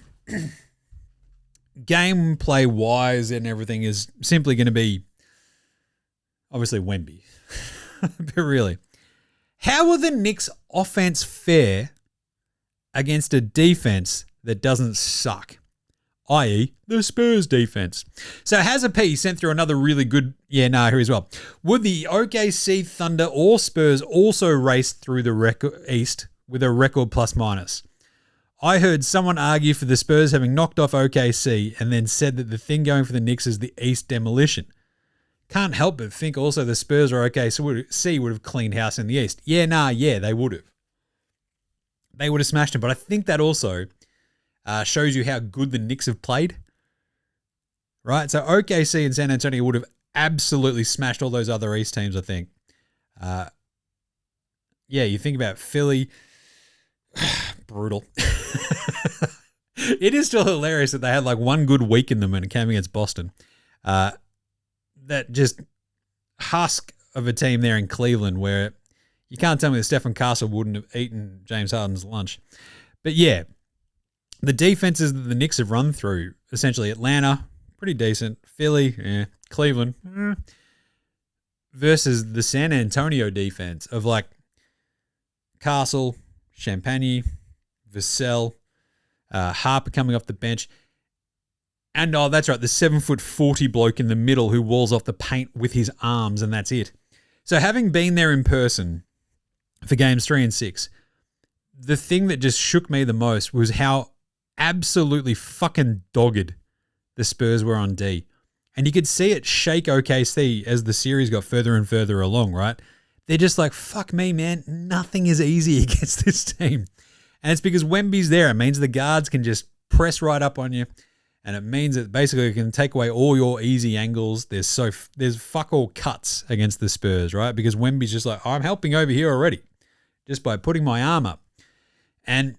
gameplay-wise and everything, is simply going to be, obviously, Wemby. But really, how will the Knicks' offense fare against a defense that doesn't suck? I.e., the Spurs defense. So Hazza P sent through another really good, here as well. Would the OKC Thunder or Spurs also race through the East with a record plus-minus? I heard someone argue for the Spurs having knocked off OKC and then said that the thing going for the Knicks is the East demolition. Can't help but think also the Spurs or OKC would have cleaned house in the East. Yeah, they would have. They would have smashed them. But I think that also shows you how good the Knicks have played. Right? So OKC and San Antonio would have absolutely smashed all those other East teams, I think. You think about Philly. Brutal. It is still hilarious that they had one good week in them and it came against Boston. That just husk of a team there in Cleveland where you can't tell me that Stephen Castle wouldn't have eaten James Harden's lunch. But yeah, the defenses that the Knicks have run through, essentially Atlanta, pretty decent. Philly, Cleveland, versus the San Antonio defense of Castle, Champagne, Vassell, Harper coming off the bench. And, that's right, the 7'40" bloke in the middle who walls off the paint with his arms, and that's it. So having been there in person for games 3 and 6, the thing that just shook me the most was how absolutely fucking dogged the Spurs were on D. And you could see it shake OKC as the series got further and further along, right? They're just fuck me, man. Nothing is easy against this team. And it's because Wemby's there. It means the guards can just press right up on you. And it means that basically it can take away all your easy angles. There's fuck all cuts against the Spurs, right? Because Wemby's just I'm helping over here already just by putting my arm up. And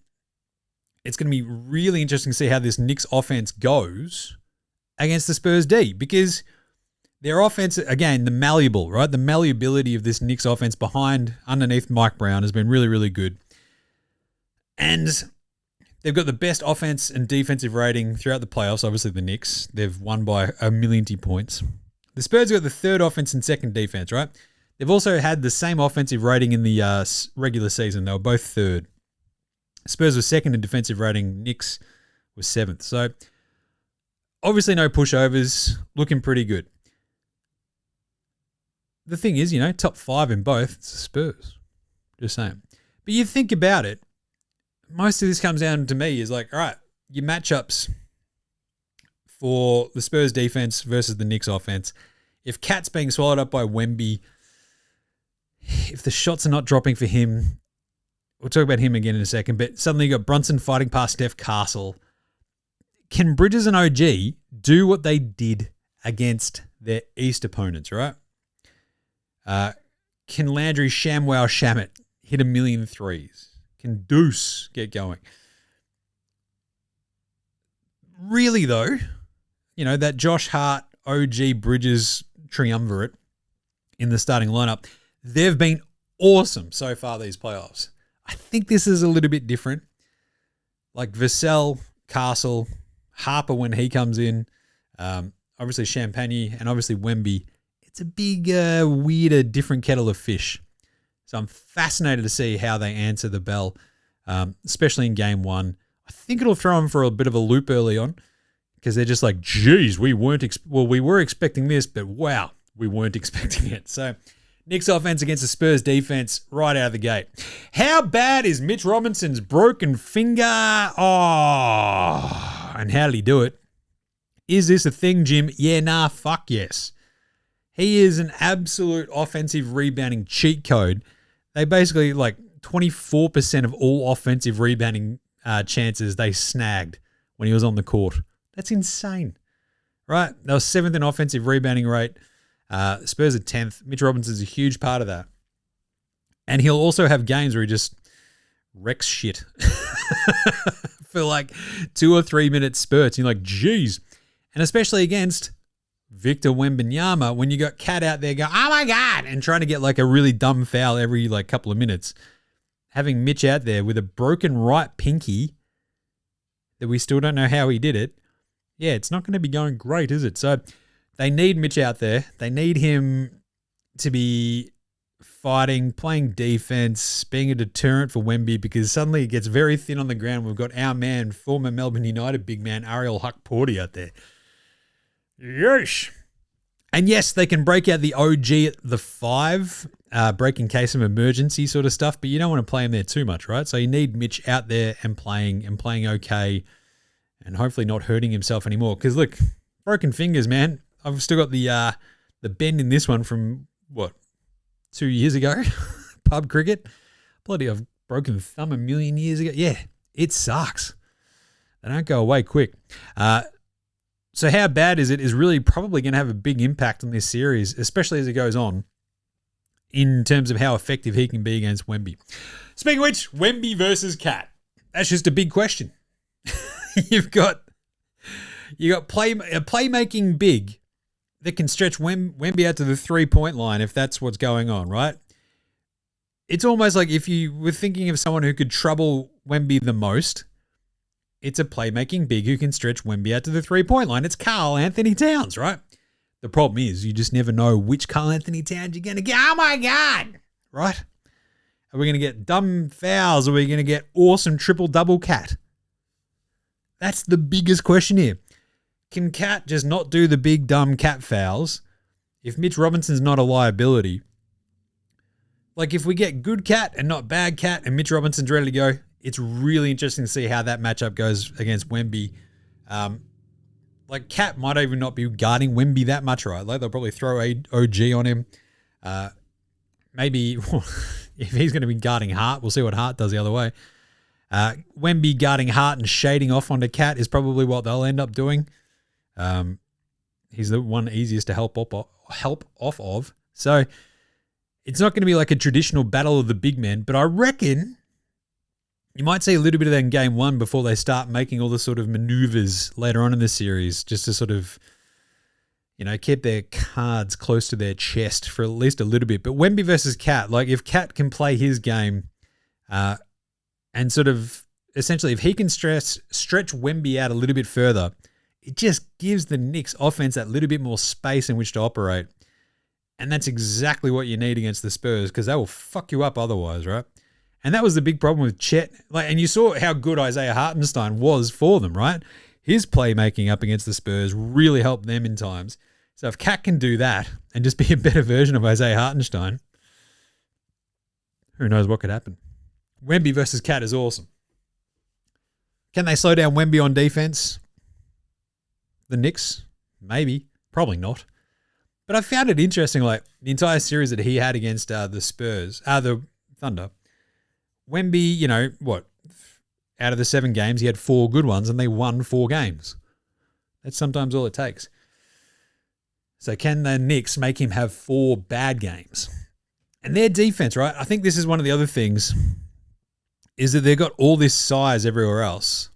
it's going to be really interesting to see how this Knicks offense goes against the Spurs D, because their offense, again, the malleable, right? The malleability of this Knicks offense underneath Mike Brown has been really, really good. And they've got the best offense and defensive rating throughout the playoffs. Obviously, the Knicks. They've won by 1,000,000 points. The Spurs have got the 3rd offense and 2nd defense, right? They've also had the same offensive rating in the regular season. They were both 3rd. Spurs were 2nd in defensive rating. Knicks was 7th. So, obviously, no pushovers. Looking pretty good. The thing is, top 5 in both. It's the Spurs. Just saying. But you think about it. Most of this comes down to me is all right, your matchups for the Spurs defense versus the Knicks offense. If Cat's being swallowed up by Wemby, if the shots are not dropping for him, we'll talk about him again in a second, but suddenly you got Brunson fighting past Steph Castle. Can Bridges and OG do what they did against their East opponents, right? Can Landry Shamwow hit 1,000,000 threes? Can Deuce get going? Really, though, that Josh Hart, OG, Bridges triumvirate in the starting lineup, they've been awesome so far these playoffs. I think this is a little bit different. Like Vassell, Castle, Harper when he comes in, obviously Champagne, and obviously Wemby. It's a big, weirder, different kettle of fish. So I'm fascinated to see how they answer the bell, especially in game one. I think it'll throw them for a bit of a loop early on because they're just like, geez, we were expecting this, but wow, we weren't expecting it. So Knicks offense against the Spurs defense right out of the gate. How bad is Mitch Robinson's broken finger? Oh, and how did he do it? Is this a thing, Jim? Yeah, nah, fuck yes. He is an absolute offensive rebounding cheat code. They basically, 24% of all offensive rebounding chances they snagged when he was on the court. That's insane, right? They were 7th in offensive rebounding rate. Spurs are 10th. Mitch Robinson's a huge part of that. And he'll also have games where he just wrecks shit for 2 or 3 minute spurts. You're like, geez. And especially against Victor Wembanyama, when you got Cat out there going, oh my God, and trying to get a really dumb foul every couple of minutes. Having Mitch out there with a broken right pinky that we still don't know how he did it. Yeah, it's not going to be going great, is it? So they need Mitch out there. They need him to be fighting, playing defense, being a deterrent for Wemby because suddenly it gets very thin on the ground. We've got our man, former Melbourne United big man, Ariel Huck-Porty out there. Yeesh. And yes, they can break out the OG at the 5, break in case of emergency sort of stuff, but you don't want to play him there too much, right? So you need Mitch out there and playing okay and hopefully not hurting himself anymore. Because look, broken fingers, man. I've still got the bend in this one from, 2 years ago? Pub cricket. Bloody, I've broken thumb 1,000,000 years ago. Yeah, it sucks. They don't go away quick. So how bad is it is really probably going to have a big impact on this series, especially as it goes on, in terms of how effective he can be against Wemby. Speaking of which, Wemby versus Cat. That's just a big question. You've got a playmaking big that can stretch Wemby out to the 3-point line if that's what's going on, right? It's almost like if you were thinking of someone who could trouble Wemby the most, it's a playmaking big who can stretch Wemby out to the 3-point line. It's Karl Anthony Towns, right? The problem is you just never know which Karl Anthony Towns you're going to get. Oh, my God. Right? Are we going to get dumb fouls? Or are we going to get awesome triple-double Cat? That's the biggest question here. Can Cat just not do the big, dumb Cat fouls if Mitch Robinson's not a liability? If we get good Cat and not bad Cat and Mitch Robinson's ready to go, it's really interesting to see how that matchup goes against Wemby. Cat might even not be guarding Wemby that much, right? They'll probably throw OG on him. Maybe if he's going to be guarding Hart, we'll see what Hart does the other way. Wemby guarding Hart and shading off onto Cat is probably what they'll end up doing. He's the one easiest to help off of. So it's not going to be like a traditional battle of the big men, but I reckon you might see a little bit of that in game one before they start making all the sort of maneuvers later on in the series, just to sort of, keep their cards close to their chest for at least a little bit. But Wemby versus Cat, if Cat can play his game, and sort of essentially if he can stretch Wemby out a little bit further, it just gives the Knicks offense that little bit more space in which to operate. And that's exactly what you need against the Spurs because they will fuck you up otherwise, right? And that was the big problem with Chet. And you saw how good Isaiah Hartenstein was for them, right? His playmaking up against the Spurs really helped them in times. So if Cat can do that and just be a better version of Isaiah Hartenstein, who knows what could happen. Wemby versus Cat is awesome. Can they slow down Wemby on defense? The Knicks? Maybe. Probably not. But I found it interesting, the entire series that he had against the Spurs, the Thunder, Wemby, you know, out of the 7 games, he had 4 good ones and they won 4 games. That's sometimes all it takes. So can the Knicks make him have 4 bad games? And their defense, right? I think this is one of the other things, is that they've got all this size everywhere else.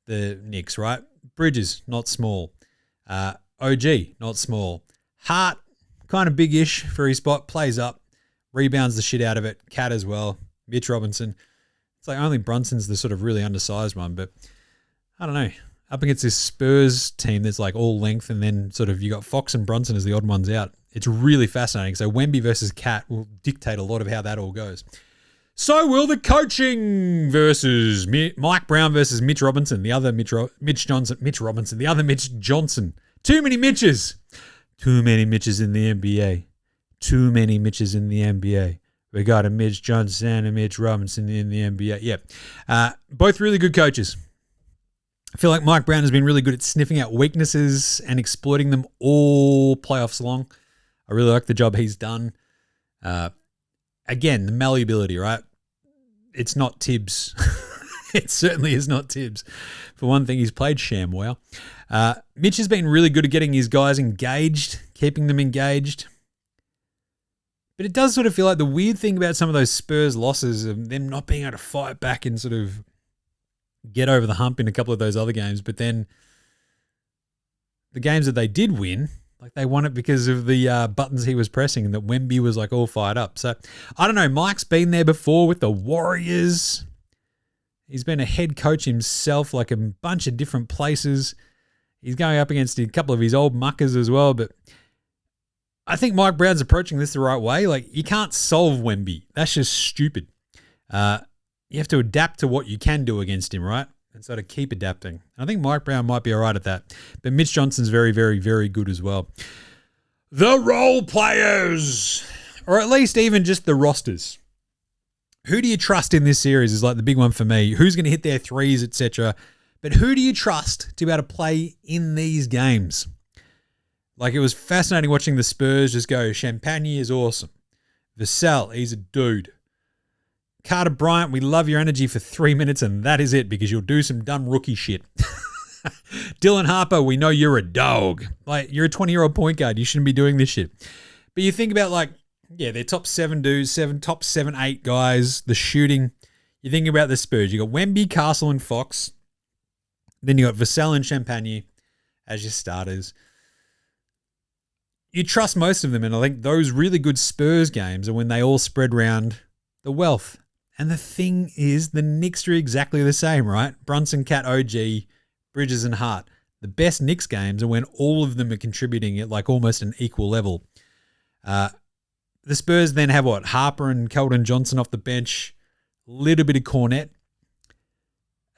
The Knicks, right? Bridges, not small. OG, not small. Hart, kind of big-ish for his spot, plays up, rebounds the shit out of it. Cat as well. Mitch Robinson. It's like only Brunson's the sort of really undersized one, but I don't know. Up against this Spurs team that's like all length, and then sort of you got Fox and Brunson as the odd ones out. It's really fascinating. So Wemby versus Cat will dictate a lot of how that all goes. So will the coaching versus Mike Brown versus Mitch Robinson, the other Mitch Robinson, the other Mitch Johnson. Too many Mitches. Too many Mitches in the NBA. Too many Mitches in the NBA. We got a Mitch Johnson and a Mitch Robinson in the NBA. Yeah. Both really good coaches. I feel like Mike Brown has been really good at sniffing out weaknesses and exploiting them all playoffs long. I really like the job he's done. Again, the malleability, right? It's not Tibbs. It certainly is not Tibbs. For one thing, he's played ShamWow. Mitch has been really good at getting his guys engaged, keeping them engaged. But it does sort of feel like the weird thing about some of those Spurs losses of them not being able to fight back and sort of get over the hump in a couple of those other games. But then the games that they did win, like they won it because of the buttons he was pressing and that Wemby was like all fired up. So I don't know. Mike's been there before with the Warriors. He's been a head coach himself, like a bunch of different places. He's going up against a couple of his old muckers as well. But I think Mike Brown's approaching this the right way. Like, you can't solve Wemby. That's just stupid. You have to adapt to what you can do against him, right? And sort of keep adapting. I think Mike Brown might be all right at that. But Mitch Johnson's very, very, very good as well. The role players, or at least even just the rosters. Who do you trust in this series is like the big one for me. Who's going to hit their threes, etc. But who do you trust to be able to play in these games? Like, it was fascinating watching the Spurs just go, Champagne is awesome. Vassell, he's a dude. Carter Bryant, we love your energy for 3 minutes and that is it because you'll do some dumb rookie shit. Dylan Harper, we know you're a dog. Like, you're a 20-year-old point guard. You shouldn't be doing this shit. But you think about, like, yeah, they're top 7 dudes, top 7, 8 guys, the shooting. You think about the Spurs. You got Wemby, Castle, and Fox. Then you got Vassell and Champagne as your starters. You trust most of them, and I think those really good Spurs games are when they all spread around the wealth. And the thing is, the Knicks are exactly the same, right? Brunson, Cat, OG, Bridges, and Hart. The best Knicks games are when all of them are contributing at like almost an equal level. The Spurs then have what? Harper and Keldon Johnson off the bench, a little bit of Cornette,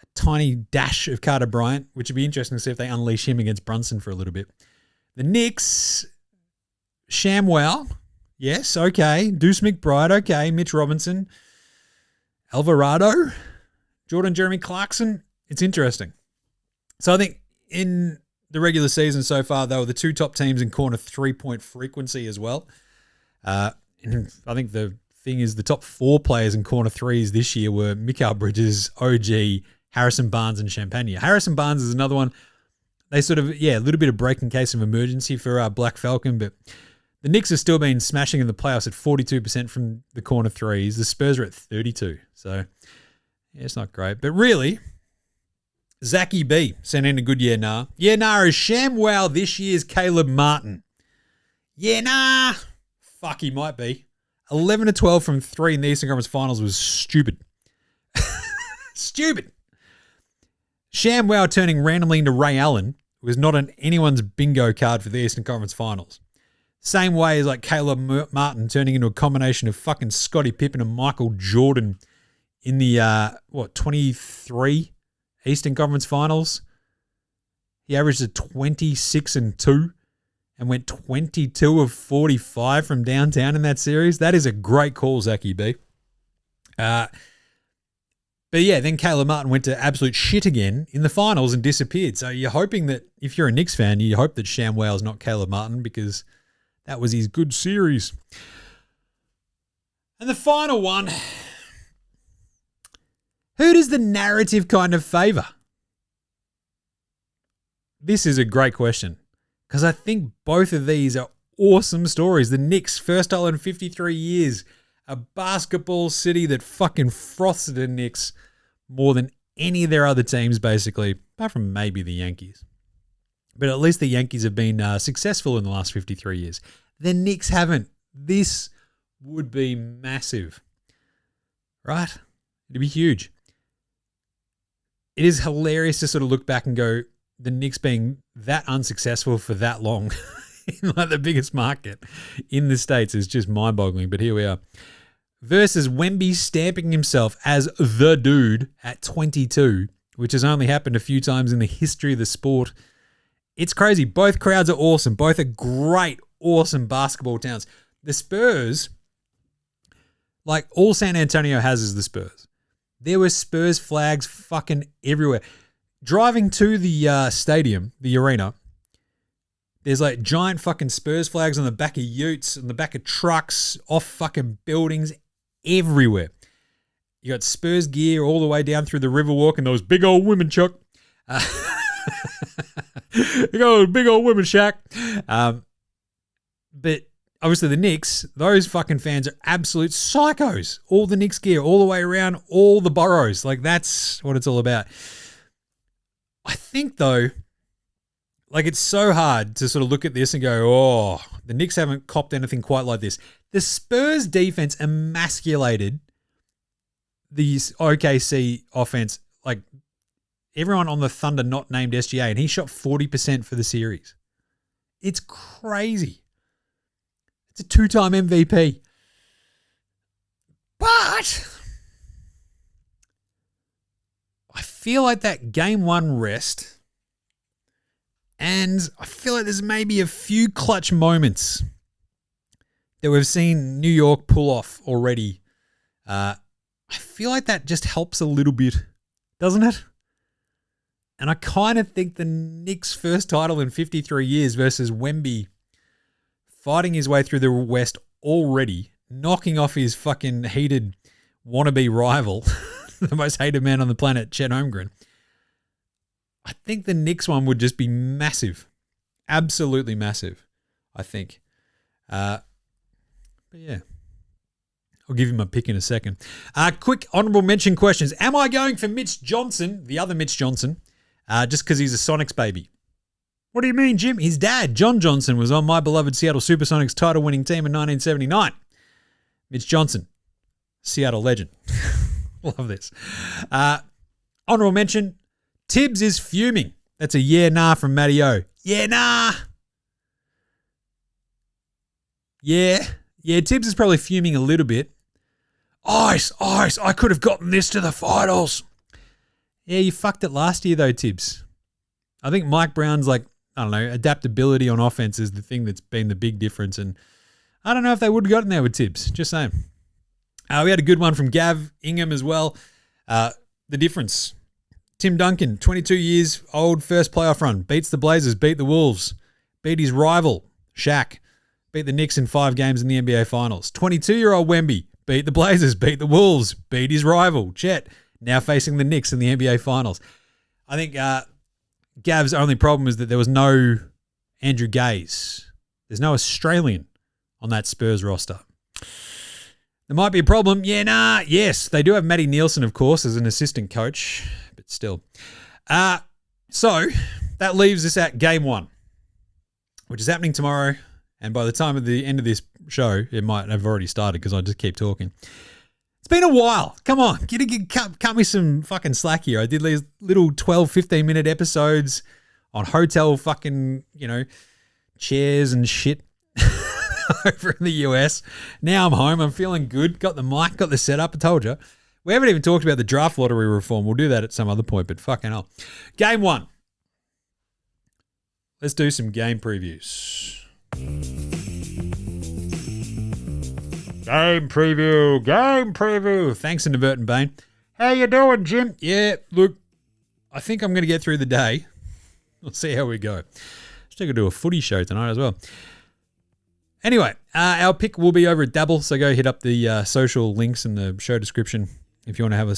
a tiny dash of Carter Bryant, which would be interesting to see if they unleash him against Brunson for a little bit. The Knicks, ShamWow, yes, okay. Deuce McBride, okay. Mitch Robinson, Alvarado, Jordan Jeremy Clarkson. It's interesting. So I think in the regular season so far, they were the 2 top teams in corner 3-point frequency as well. And I think the thing is the top 4 players in corner 3s this year were Mikal Bridges, OG, Harrison Barnes, and Champagne. Harrison Barnes is another one. They sort of, a little bit of break in case of emergency for Black Falcon, but the Knicks have still been smashing in the playoffs at 42% from the corner 3s. The Spurs are at 32%. So, yeah, it's not great. But really, Zachy B sent in a good yeah, nah. Yeah, nah is ShamWow this year's Caleb Martin. Yeah, nah. Fuck, he might be. 11 to 12 from 3 in the Eastern Conference Finals was stupid. Stupid. ShamWow turning randomly into Ray Allen was not on anyone's bingo card for the Eastern Conference Finals. Same way as like Caleb Martin turning into a combination of fucking Scottie Pippen and Michael Jordan in the, 23 Eastern Conference Finals. He averaged a 26-2 and went 22 of 45 from downtown in that series. That is a great call, Zachy B. But yeah, then Caleb Martin went to absolute shit again in the finals and disappeared. So you're hoping that if you're a Knicks fan, you hope that ShamWow is not Caleb Martin because that was his good series. And the final one, Who does the narrative kind of favour? This is a great question because I think both of these are awesome stories. The Knicks, first title in 53 years, a basketball city that fucking froths the Knicks more than any of their other teams, basically, apart from maybe the Yankees. But at least the Yankees have been successful in the last 53 years. The Knicks haven't. This would be massive, right? It'd be huge. It is hilarious to sort of look back and go, the Knicks being that unsuccessful for that long in like the biggest market in the States is just mind-boggling. But here we are. Versus Wemby stamping himself as the dude at 22, which has only happened a few times in the history of the sport. It's crazy. Both crowds are awesome. Both are great, awesome basketball towns. The Spurs, like all San Antonio has is the Spurs. There were Spurs flags fucking everywhere. Driving to the stadium, the arena, there's like giant fucking Spurs flags on the back of utes, on the back of trucks, off fucking buildings, everywhere. You got Spurs gear all the way down through the Riverwalk and those big old women, Chuck. You go, big old women shack. But obviously the Knicks, those fucking fans are absolute psychos. All the Knicks gear, all the way around, all the boroughs. Like that's what it's all about. I think though, like it's so hard to sort of look at this and go, oh, the Knicks haven't copped anything quite like this. The Spurs defense emasculated the OKC offense. Like everyone on the Thunder not named SGA, and he shot 40% for the series. It's crazy. It's a 2-time MVP. But I feel like that game one rest, and I feel like there's maybe a few clutch moments that we've seen New York pull off already. I feel like that just helps a little bit, doesn't it? And I kind of think the Knicks' first title in 53 years versus Wemby fighting his way through the West already, knocking off his fucking heated wannabe rival, the most hated man on the planet, Chet Holmgren. I think the Knicks one would just be massive. Absolutely massive, I think. But yeah. I'll give you my pick in a second. Quick honorable mention questions. Am I going for Mitch Johnson, the other Mitch Johnson, just because he's a Sonics baby? What do you mean, Jim? His dad, John Johnson, was on my beloved Seattle Supersonics title-winning team in 1979. Mitch Johnson, Seattle legend. Love this. Honorable mention, Tibbs is fuming. That's a yeah, nah from Matty O. Yeah, nah. Yeah, Tibbs is probably fuming a little bit. Ice, I could have gotten this to the finals. Yeah, you fucked it last year though, Tibbs. I think Mike Brown's like, I don't know, adaptability on offense is the thing that's been the big difference. And I don't know if they would have gotten there with Tibbs. Just saying. We had a good one from Gav Ingham as well. The difference. Tim Duncan, 22 years old, first playoff run. Beats the Blazers, beat the Wolves. Beat his rival, Shaq. Beat the Knicks in 5 games in the NBA Finals. 22-year-old Wemby. Beat the Blazers, beat the Wolves. Beat his rival, Chet. Now facing the Knicks in the NBA Finals. I think Gav's only problem is that there was no Andrew Gaze. There's no Australian on that Spurs roster. There might be a problem. Yeah, nah. Yes, they do have Matty Nielsen, of course, as an assistant coach, but still. So that leaves us at game 1, which is happening tomorrow. And by the time of the end of this show, it might have already started because I just keep talking. It's been a while. Come on. Cut me some fucking slack here. I did these little 12, 15-minute episodes on hotel fucking, chairs and shit over in the US. Now I'm home. I'm feeling good. Got the mic, got the setup. I told you. We haven't even talked about the draft lottery reform. We'll do that at some other point, but fucking hell. Game 1. Let's do some game previews. Game preview. Thanks, Inadvertent Bane. How you doing, Jim? Yeah, look, I think I'm going to get through the day. We'll see how we go. Still going to do a footy show tonight as well. Anyway, our pick will be over at Dabble, so go hit up the social links in the show description if you want to have a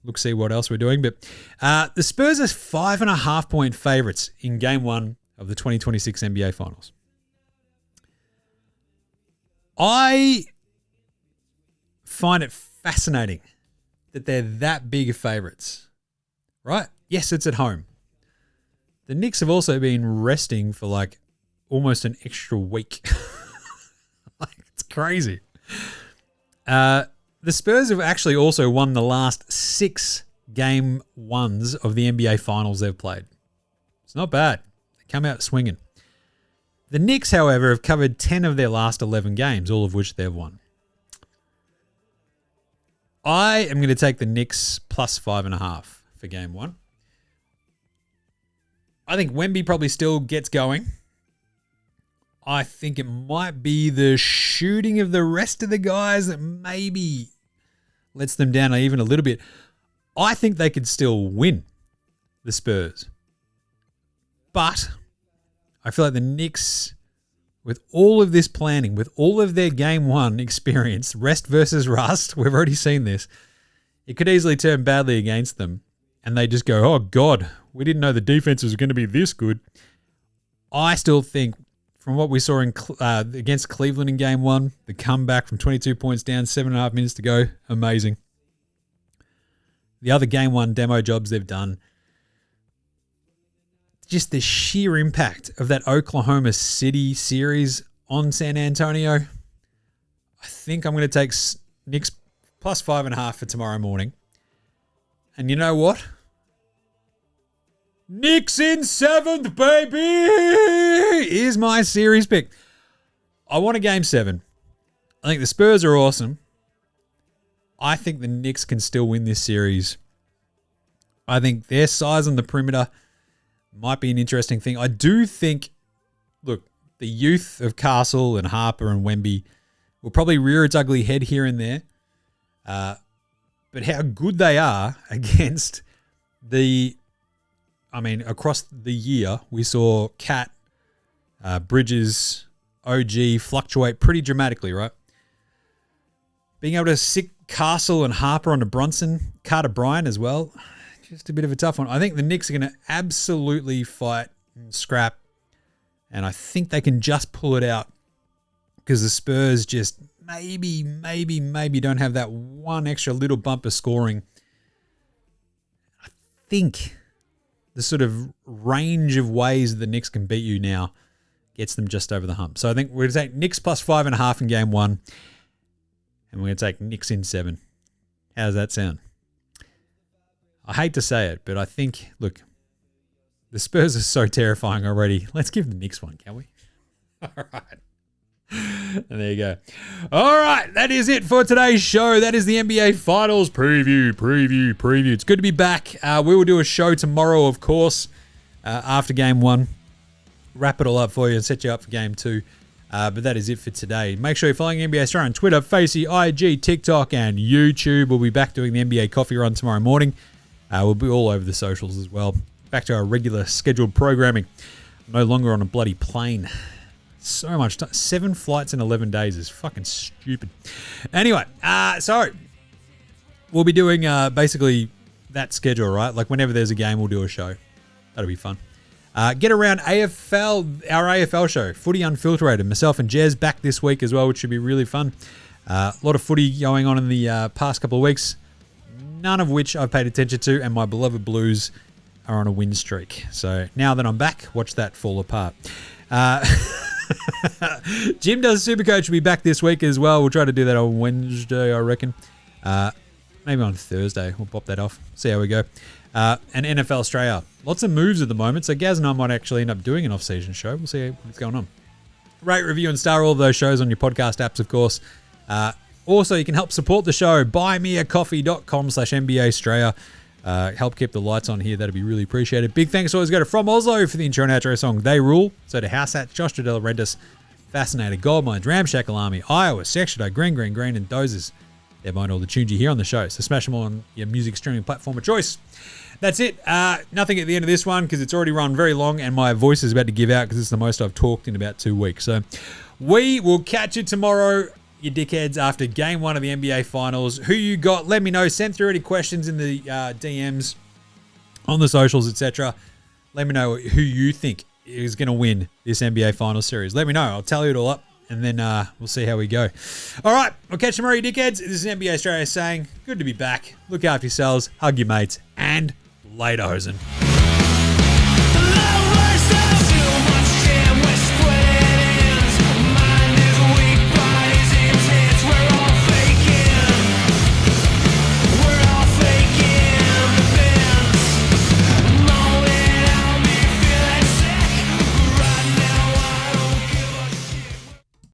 look, see what else we're doing. But the Spurs are 5.5-point favorites in Game 1 of the 2026 NBA Finals. I find it fascinating that they're that big of favorites, right? Yes, it's at home. The Knicks have also been resting for like almost an extra week. Like, it's crazy. The Spurs have actually also won the last 6 Game 1s of the NBA Finals they've played. It's not bad. They come out swinging. The Knicks, however, have covered 10 of their last 11 games, all of which they've won. I am going to take the Knicks plus 5.5 for Game 1. I think Wemby probably still gets going. I think it might be the shooting of the rest of the guys that maybe lets them down even a little bit. I think they could still win, the Spurs. But I feel like the Knicks, with all of this planning, with all of their Game 1 experience, rest versus rust, we've already seen this, it could easily turn badly against them. And they just go, oh, God, we didn't know the defense was going to be this good. I still think, from what we saw in against Cleveland in Game 1, the comeback from 22 points down, 7.5 minutes to go, amazing. The other Game 1 demo jobs they've done, just the sheer impact of that Oklahoma City series on San Antonio. I think I'm going to take Knicks plus 5.5 for tomorrow morning. And you know what? Knicks in 7th, baby! Here's my series pick. I want a Game 7. I think the Spurs are awesome. I think the Knicks can still win this series. I think their size on the perimeter might be an interesting thing. I do think, look, the youth of Castle and Harper and Wemby will probably rear its ugly head here and there. But how good they are against across the year, we saw Cat, Bridges, OG fluctuate pretty dramatically, right? Being able to sick Castle and Harper onto Bronson, Carter Bryant as well, just a bit of a tough one. I think the Knicks are going to absolutely fight and scrap, and I think they can just pull it out because the Spurs just maybe don't have that one extra little bump of scoring. I think the sort of range of ways the Knicks can beat you now gets them just over the hump. So I think we're going to take Knicks plus 5.5 in Game 1, and we're going to take Knicks in 7. How does that sound? I hate to say it, but I think, look, the Spurs are so terrifying already. Let's give the Knicks one, can we? All right. And there you go. All right, that is it for today's show. That is the NBA Finals preview. It's good to be back. We will do a show tomorrow, of course, after Game 1. Wrap it all up for you and set you up for Game 2. But that is it for today. Make sure you're following NBA Straya on Twitter, Facey, IG, TikTok, and YouTube. We'll be back doing the NBA Coffee Run tomorrow morning. We'll be all over the socials as well. Back to our regular scheduled programming. No longer on a bloody plane. So much time. 7 flights in 11 days is fucking stupid. Anyway, so we'll be doing basically that schedule, right? Like whenever there's a game, we'll do a show. That'll be fun. Get around AFL, our AFL show, Footy Unfiltered. Myself and Jez back this week as well, which should be really fun. A lot of footy going on in the past couple of weeks, none of which I've paid attention to, and my beloved Blues are on a win streak. So now that I'm back, watch that fall apart. Jim Does Supercoach will be back this week as well. We'll try to do that on Wednesday, I reckon. Maybe on Thursday. We'll pop that off. See how we go. And NFL Straya. Lots of moves at the moment, so Gaz and I might actually end up doing an off-season show. We'll see what's going on. Rate, review, and star all of those shows on your podcast apps, of course. Also, you can help support the show. buymeacoffee.com/NBA Straya. Help keep the lights on here. That'd be really appreciated. Big thanks always go to From Oslo for the intro and outro song They Rule. So to House Hats, Josh Del Rentis, Fascinator, Goldmines, Ramshackle Army, Iowa, Section Green, and Dozers. They're behind all the tunes you hear on the show. So smash them on your music streaming platform of choice. That's it. Nothing at the end of this one because it's already run very long and my voice is about to give out because it's the most I've talked in about 2 weeks. So we will catch you tomorrow. you dickheads, after game 1 of the NBA Finals. Who you got? Let me know. Send through any questions in the DMs on the socials, etc. Let me know who you think is going to win this NBA Finals series. Let me know. I'll tally it all up, and then we'll see how we go. All right, I'll catch you tomorrow, you dickheads. This is NBA Straya saying, good to be back. Look after yourselves, hug your mates, and later, hosen.